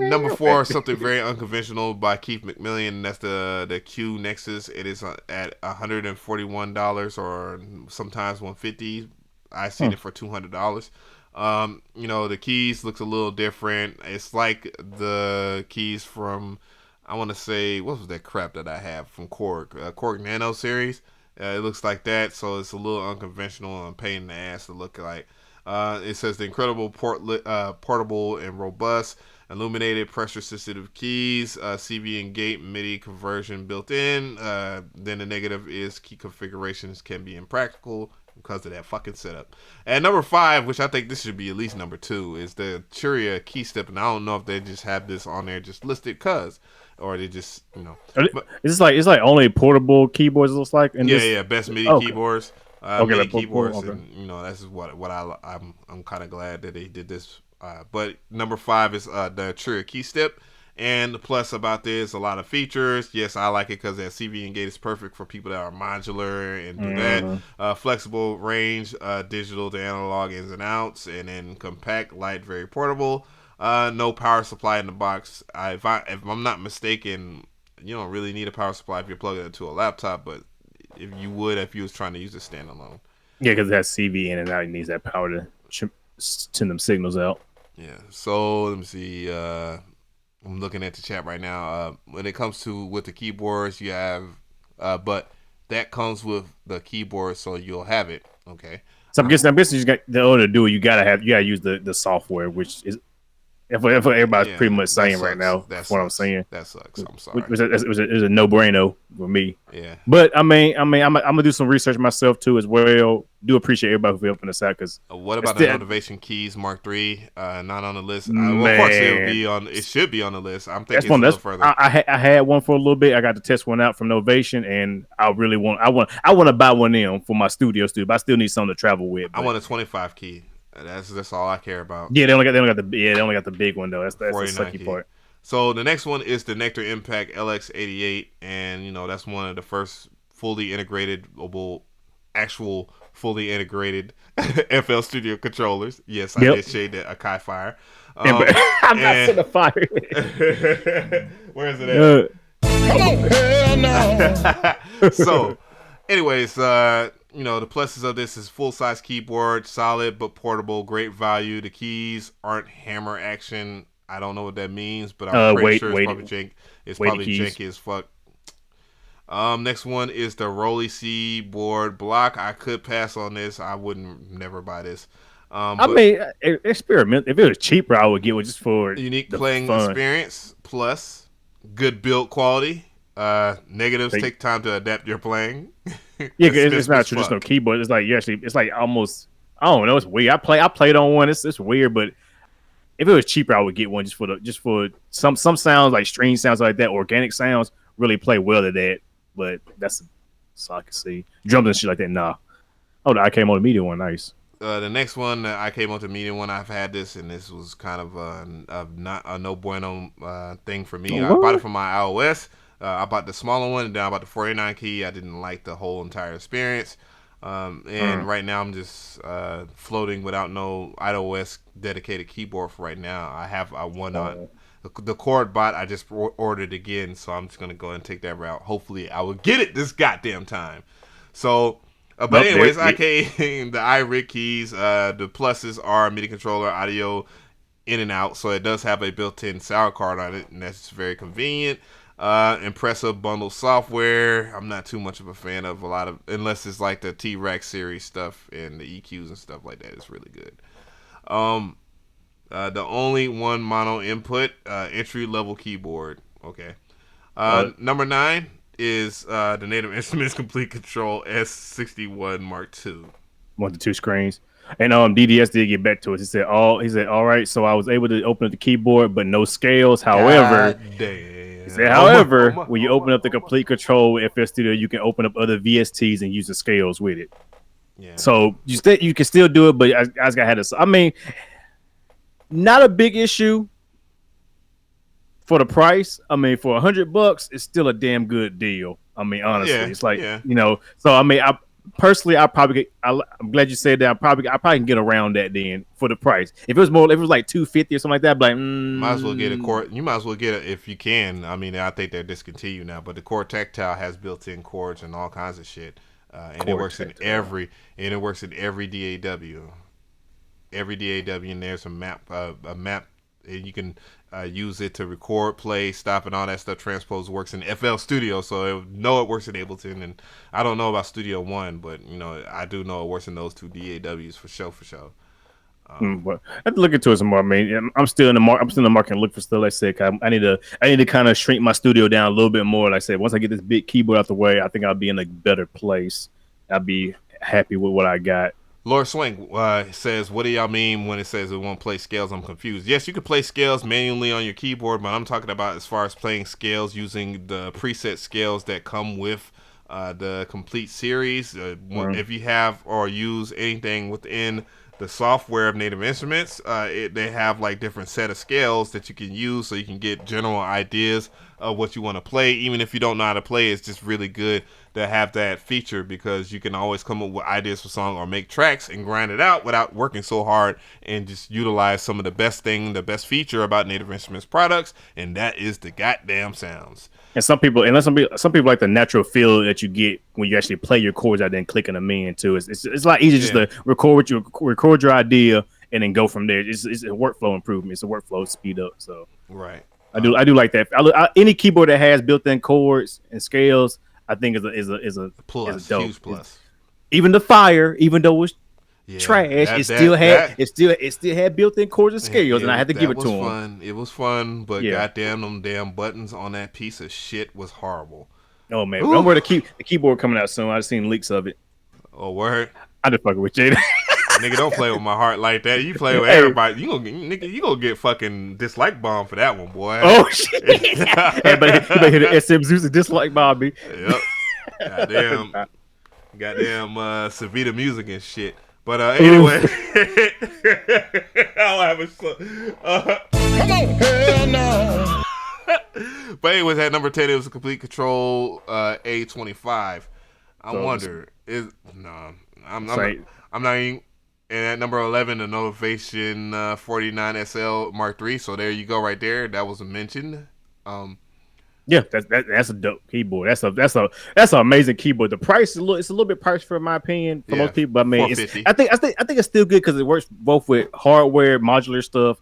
Number 4, something very unconventional by Keith McMillan. That's the Q Nexus. It is at $141 or sometimes $150. I seen it for $200. You know, the keys looks a little different. It's like the keys from, I want to say, what was that crap that I have from Korg Nano series. It looks like that, so it's a little unconventional and pain in the ass to look like. It says the incredible portable and robust, illuminated pressure-sensitive keys, CV and gate MIDI conversion built in. Then the negative is key configurations can be impractical because of that fucking setup. And number 5, which I think this should be at least number 2, is the Churia key step, and I don't know if they just have this on there just listed or they just, you know. It's like only portable keyboards. It looks like. Best MIDI keyboards. MIDI keyboards, and you know that's what I'm kind of glad that they did this. But number 5 is the Churia key step, and the plus about this, a lot of features. Yes, I like it because that CV and gate is perfect for people that are modular and do that. Flexible range, digital to analog ins and outs, and then compact, light, very portable. No power supply in the box. If I'm not mistaken, you don't really need a power supply if you're plugging it into a laptop, but if you was trying to use it standalone. Yeah, because it has CV in and out. It needs that power to send them signals out. Yeah. So let me see. I'm looking at the chat right now. When it comes to with the keyboards, you have, but that comes with the keyboard, so you'll have it. Okay. So I'm guessing you got the order to do it. You gotta use the software, which is if everybody's pretty much saying right now. That's what I'm saying. That sucks. I'm sorry. It was a no-brainer for me. Yeah. But I'm gonna do some research myself too as well. Do appreciate everybody who helping us out because. What about the Motivation Keys Mark III? Not on the list. Well, of course it should be on the list. I'm thinking it's a little further. I had one for a little bit. I got to test one out from Novation, and I want to buy one of them for my studio, but I still need something to travel with. I want a 25 key. That's all I care about. Yeah, they only got the big one though. That's the sucky part. So the next one is the Nectar Impact LX88, and you know that's one of the first fully integrated FL Studio controllers. Yes, I did shade that Akai Fire. I'm not sending a fire. Where is it at? Hell no. So, anyways, the pluses of this is full-size keyboard, solid but portable, great value. The keys aren't hammer action. I don't know what that means, but I'm pretty sure it's probably janky as fuck. Next one is the Rolly C board block. I could pass on this. I wouldn't never buy this. I mean, experiment. If it was cheaper, I would get one just for unique the playing fun. experience. Plus, good build quality. Negatives take time to adapt your playing. Yeah, it's not a traditional keyboard. It's like it's like almost. I don't know. It's weird. I played on one. It's weird, but if it was cheaper, I would get one just for some sounds like string sounds like that. Organic sounds really play well to that. But that's so I can see drums and shit like that. Nah. Oh, I came on the medium one. Nice. The next one I came on to medium one. I've had this, and this was kind of not a no bueno thing for me. I bought it for my iOS. I bought the smaller one, and then I bought the 49 key. I didn't like the whole entire experience. And right now I'm just floating without no iOS dedicated keyboard for right now. I have one on the Chord Bot. I just ordered again, so I'm just gonna go and take that route. Hopefully I will get it this goddamn time. So but anyways, I came the iRig keys. The pluses are MIDI controller, audio in and out, so it does have a built-in sound card on it, and that's very convenient. Impressive bundle software. I'm not too much of a fan of a lot of, unless it's like the T-Rex series stuff and the EQs and stuff like that. It's really good. The only one mono input, entry level keyboard. Okay. Number 9 is the Native Instruments Complete Control S61 Mark II. One to two screens. And DDS did get back to us. He said, all right, so I was able to open up the keyboard, but no scales. However, when you open up the Complete Control with FL Studio, you can open up other VSTs and use the scales with it. Yeah. So you can still do it, but I just got had this. I mean, not a big issue for the price. I mean, for $100, it's still a damn good deal. I mean, honestly, it's like So I mean, I'm glad you said that. I probably can get around that then for the price. If it was like $250 or something like that, I'd be like, might as well get a chord. You might as well get it if you can. I mean, I think they're discontinued now, but the Chord Tactile has built-in chords and all kinds of shit, and it works in every DAW. Every DAW, and there's a map, and you can use it to record, play, stop, and all that stuff. Transpose works in FL Studio, so it works in Ableton. And I don't know about Studio One, but I do know it works in those two DAWs for sure. But I have to look into it some more. I mean, I'm still in the market and look for stuff. Like I said, I need to kind of shrink my studio down a little bit more. Like I said, once I get this big keyboard out the way, I think I'll be in a better place. I'll be happy with what I got. Lord Swing says, what do y'all mean when it says it won't play scales? I'm confused. Yes, you can play scales manually on your keyboard, but I'm talking about as far as playing scales using the preset scales that come with the complete series. If you have or use anything within the software of Native Instruments, they have like different set of scales that you can use, so you can get general ideas of what you want to play. Even if you don't know how to play, it's just really good to have that feature, because you can always come up with ideas for song or make tracks and grind it out without working so hard, and just utilize some of the best feature about Native Instruments products, and that is the goddamn sounds. And some people like the natural feel that you get when you actually play your chords out there and clicking them in too. It's a lot easier just to record your idea and then go from there. It's a workflow improvement. It's a workflow speed up. So right, I do like that. Any keyboard that has built-in chords and scales, I think is a plus, is a dope. Huge plus. Even the Fire, even though it's trash, it still had built-in chords and scales, and I had to give it to him. It was fun, but goddamn, them damn buttons on that piece of shit was horrible. Oh man, don't worry, the keyboard coming out soon. I've seen leaks of it. Oh word, I just fucking with Jada. Nigga, don't play with my heart like that. You play with everybody. You gonna get fucking dislike bomb for that one, boy. Oh shit! Everybody hit an SM Zeus a dislike bomb, me. Yep. Goddamn, Savita music and shit. But anyway, I'll have a come on, hell no. But anyways, at number 10, it was a Complete Control A25. I wonder I'm not even. And at number 11, the Novation 49 SL Mark III. So there you go, right there. That was mentioned. Yeah, that's a dope keyboard. That's an amazing keyboard. The price is it's a little bit pricey for my opinion for most people, but I mean, I think it's still good because it works both with hardware, modular stuff,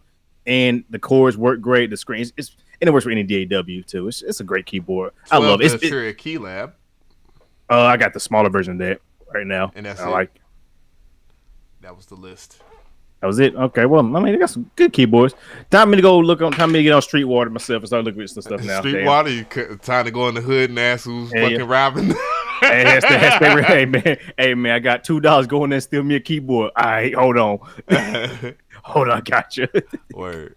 and the chords work great. The screens, and it works with any DAW too. It's a great keyboard. I love it. It's Key Lab. I got the smaller version of that right now, and that's that was the list. That was it. Okay, well, I mean, they got some good keyboards. Time to get on Streetwater myself and start looking at some stuff now. Streetwater, you time to go in the hood and ask who's fucking robbing. Hey man, I got $2 going there and steal me a keyboard. All right, hold on, gotcha. Word.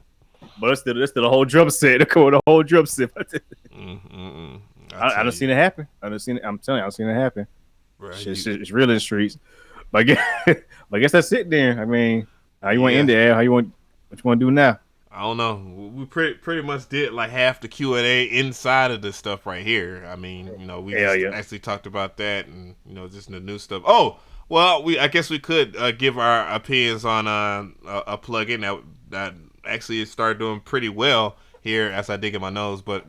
But it's still a whole drum set. The whole drum set. I done seen it happen. I'm telling you, I've seen it happen. Right. It's real in the streets. But I guess that's it then. I mean. How you want to end it? What you want to do now? I don't know. We pretty much did like half the Q&A inside of this stuff right here. I mean, we actually talked about that and just the new stuff. Oh, well, I guess we could give our opinions on a plugin that actually started doing pretty well here as I dig in my nose, but.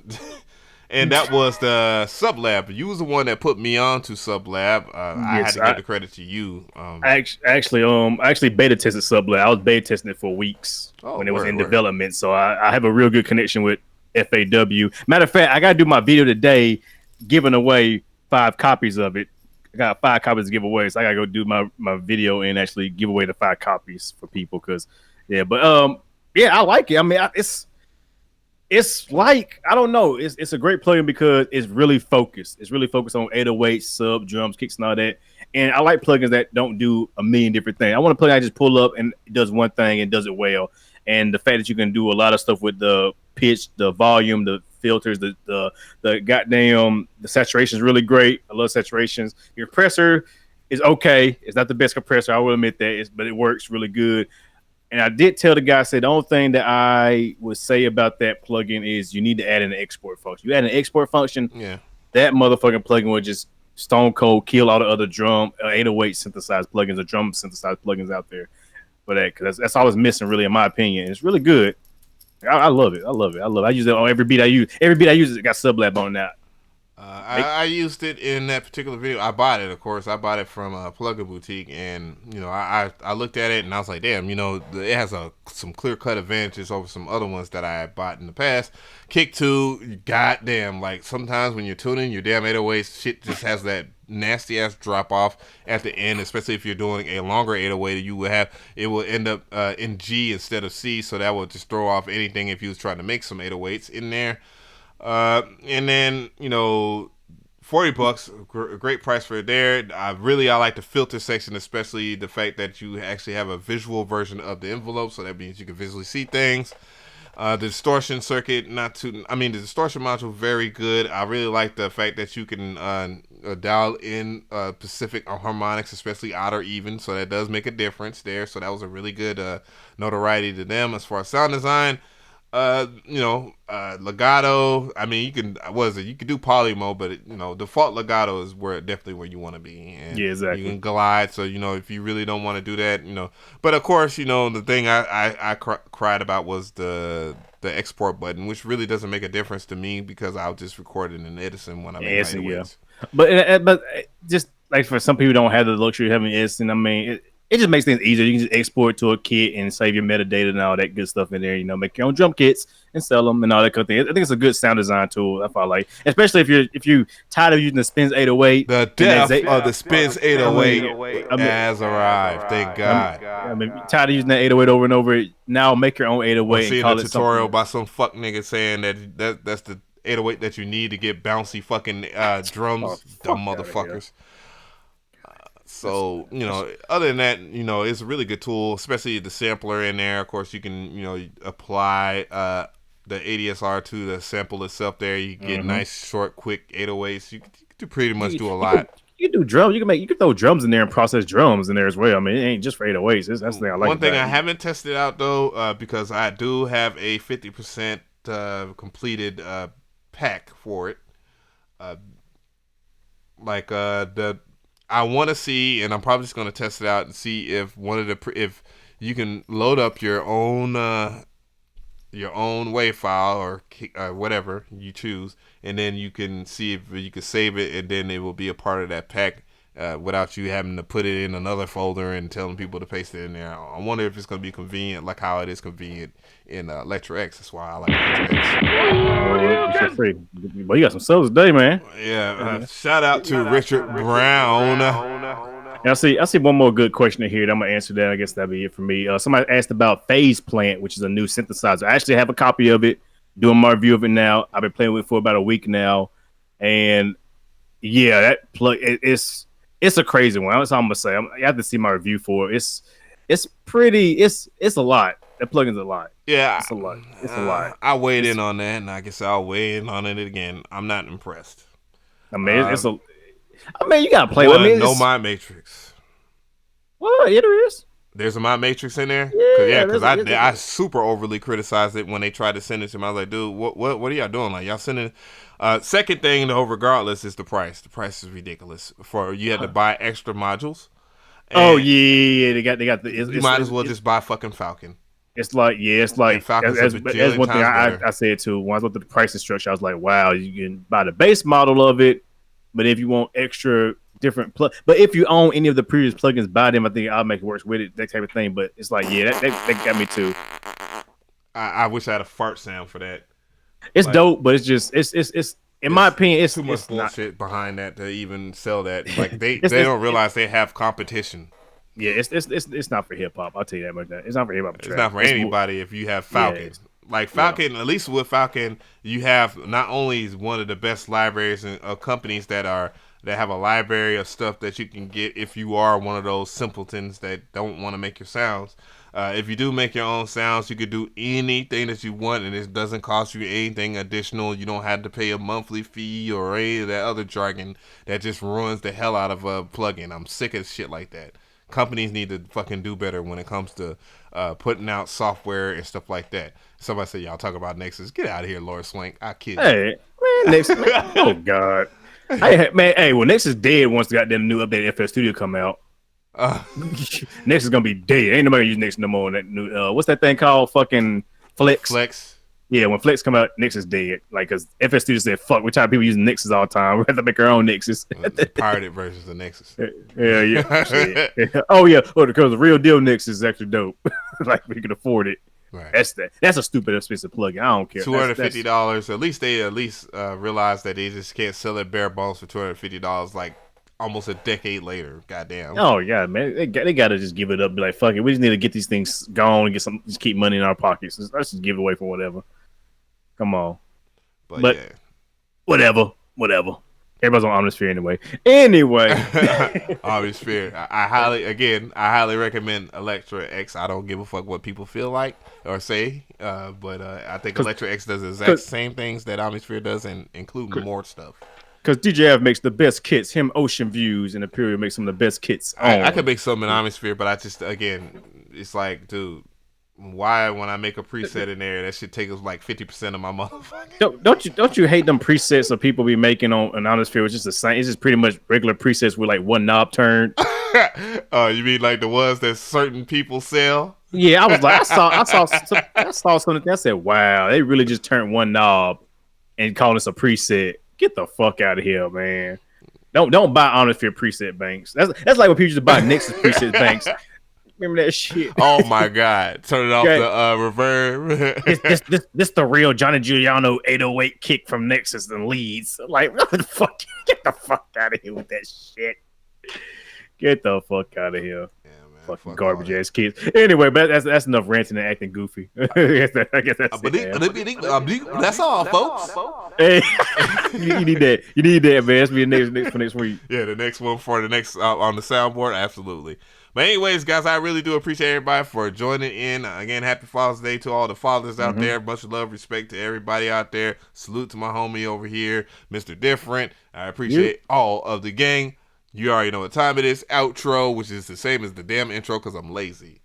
And that was the Sublab. You was the one that put me on to Sublab. I had to give the credit to you. I actually beta tested Sublab. I was beta testing it for weeks when it was in development. So I have a real good connection with FAW. Matter of fact, I got to do my video today giving away 5 copies of it. I got 5 copies to give away. So I got to go do my video and actually give away the 5 copies for people. I like it. I mean, it's like, I don't know. It's a great plugin because it's really focused. It's really focused on 808s, sub, drums, kicks, and all that. And I like plugins that don't do a million different things. I want a plugin I just pull up and it does one thing and does it well. And the fact that you can do a lot of stuff with the pitch, the volume, the filters, the saturation is really great. I love saturations. Your compressor is okay. It's not the best compressor. I will admit that, but it works really good. And I did tell the guy, I said, the only thing that I would say about that plugin is you need to add an export function. You add an export function, that motherfucking plugin will just stone cold kill all the other drum 808 synthesized plugins or drum synthesized plugins out there for that. Because that's all it's missing, really, in my opinion. It's really good. I love it. I use it on every beat I use. Every beat I use, it got Sublab on that. I used it in that particular video. I bought it, of course. I bought it from a Plugin Boutique, and I looked at it and I was like, damn, it has some clear cut advantages over some other ones that I had bought in the past. Kick 2, goddamn, like sometimes when you're tuning your damn 808 shit just has that nasty ass drop off at the end, especially if you're doing a longer 808. It will end up in G instead of C, so that will just throw off anything if you was trying to make some 808s in there. And then, $40, a great price for it there. I like the filter section, especially the fact that you actually have a visual version of the envelope, so that means you can visually see things. The distortion circuit, the distortion module, very good. I really like the fact that you can dial in specific harmonics, especially odd or even, so that does make a difference there. So that was a really good notoriety to them. As far as sound design, legato. I mean, you can do poly mode, but default legato is definitely where you want to be. And yeah, exactly. You can glide, so if you really don't want to do that, But of course, the thing I cried about was the export button, which really doesn't make a difference to me because I'll just record it in Edison when I make my edits. But just like for some people who don't have the luxury of having Edison, I mean. It just makes things easier. You can just export to a kit and save your metadata and all that good stuff in there. Make your own drum kits and sell them and all that kind of thing. I think it's a good sound design tool. That's what I like, especially if you tired of using the Spins 808. The death of the Spins 808 has arrived. Thank God. Tired of using that 808 over and over. Now make your own 808. I seen a tutorial by some fuck nigga saying that's the 808 that you need to get bouncy fucking drums. Dumb motherfuckers. So, other than that, it's a really good tool, especially the sampler in there. Of course, you can, apply the ADSR to the sample itself there. You get nice, short, quick 808s. You can pretty much do a lot. You can do drums. You can throw drums in there and process drums in there as well. I mean, it ain't just for 808s. That's the thing I like. One thing I haven't tested out, though, because I do have a 50% completed pack for it. I want to see, and I'm probably just going to test it out and see if if you can load up your own your own WAV file or whatever you choose, and then you can see if you can save it, and then it will be a part of that pack without you having to put it in another folder and telling people to paste it in there. I wonder if it's going to be convenient like how it is convenient in Electra X. That's why I like Electra X. But you got some subs today, man. Yeah, shout out to Richard Brown. I see one more good question in here. I'm gonna answer that. I guess that'll be it for me. Somebody asked about Phase Plant, which is a new synthesizer. I actually have a copy of it. Doing my review of it now. I've been playing with it for about a week now, and yeah, that plug it's a crazy one. That's all I'm gonna say. You have to see my review for it. It's pretty. It's a lot. That plugin's a lot. Yeah, it's a lot. It's a lot. I weighed in on that, and I guess I'll weigh in on it again. I'm not impressed. I mean, you gotta play with it. No Mind Matrix. Well, yeah, there is. There's a Mind Matrix in there. Yeah, because I super overly criticized it when they tried to send it to me. I was like, dude, what are y'all doing? Like, y'all sending. Second thing though, regardless, is the price. The price is ridiculous. You had to buy extra modules. Oh yeah, they got the. You might as well just buy fucking Falcon. It's like that's one thing I said too. When I looked at the pricing structure, I was like, wow, you can buy the base model of it, but if you want extra different but if you own any of the previous plugins, buy them. I think I'll make it work with it, that type of thing. But it's like, yeah, that got me too. I wish I had a fart sound for that. It's dope, but it's just it's in my opinion, it's too much bullshit behind that to even sell that. Like they don't realize they have competition. Yeah, it's not for hip hop. I'll tell you that much. It's not for hip hop. It's not for anybody if you have Falcon. Yeah, like Falcon, at least with Falcon, you have not only one of the best libraries of companies that have a library of stuff that you can get if you are one of those simpletons that don't want to make your sounds. If you do make your own sounds, you could do anything that you want, and it doesn't cost you anything additional. You don't have to pay a monthly fee or any of that other jargon that just ruins the hell out of a plugin. I'm sick of shit like that. Companies need to fucking do better when it comes to putting out software and stuff like that. Somebody said, y'all talk about Nexus. Get out of here, Lord Swank. I kid you. Hey, man, Nexus. Oh, God. Hey, well, Nexus dead once the goddamn new updated FL Studio come out. Nexus is going to be dead. Ain't nobody use Nexus no more. That new, what's that thing called? Fucking Flex. Yeah, when Flex come out, Nexus dead. Like, because FL Studio said, fuck, we're tired of people using Nexus all the time. We have to make our own Nexus. Pirated versions of Nexus. Yeah. Oh, yeah. Oh, because the real deal Nexus is actually dope. Like, we can afford it. Right. That's a stupid expensive plugin. I don't care. $250. At least they realize that they just can't sell it bare bones for $250 like almost a decade later. Goddamn. Oh yeah, man. They gotta just give it up. Be like, fuck it. We just need to get these things gone and just keep money in our pockets. Let's just give it away for whatever. Come on. But yeah. Whatever. Everybody's on Omnisphere anyway. Omnisphere. I highly recommend Electra X. I don't give a fuck what people feel like or say, but I think Electra X does the exact same things that Omnisphere does, and including more stuff. Because DJF makes the best kits. Him, Ocean Views, and Imperial makes some of the best kits. I could make some in Omnisphere, but I just, again, it's like, dude, why when I make a preset in there, that should take us like 50% of my motherfucking. Don't you hate them presets that people be making on an Omnisphere? It's just the same. It's just pretty much regular presets with like one knob turned. Oh, you mean like the ones that certain people sell? Yeah, I was like, I saw something. I said, wow, they really just turned one knob and call this a preset. Get the fuck out of here, man. Don't buy Omnisphere preset banks. That's like when people just buy Nexus preset banks. Remember that shit? Oh my god! Turn it off the reverb. this the real Johnny Giuliano 808 kick from Nexus and Leeds. Like, what the fuck? Get the fuck out of here with that shit. Get the fuck out of here. Yeah, man, fucking garbage ass kids. Anyway, but that's enough ranting and acting goofy. I guess that's that's all, folks. Hey, you need that. You need that, man. That's be the next for next week. Yeah, the next one for the next on the soundboard. Absolutely. But anyways, guys, I really do appreciate everybody for joining in. Again, happy Father's Day to all the fathers out there. Much love, respect to everybody out there. Salute to my homie over here, Mr. Different. I appreciate all of the gang. You already know what time it is. Outro, which is the same as the damn intro because I'm lazy.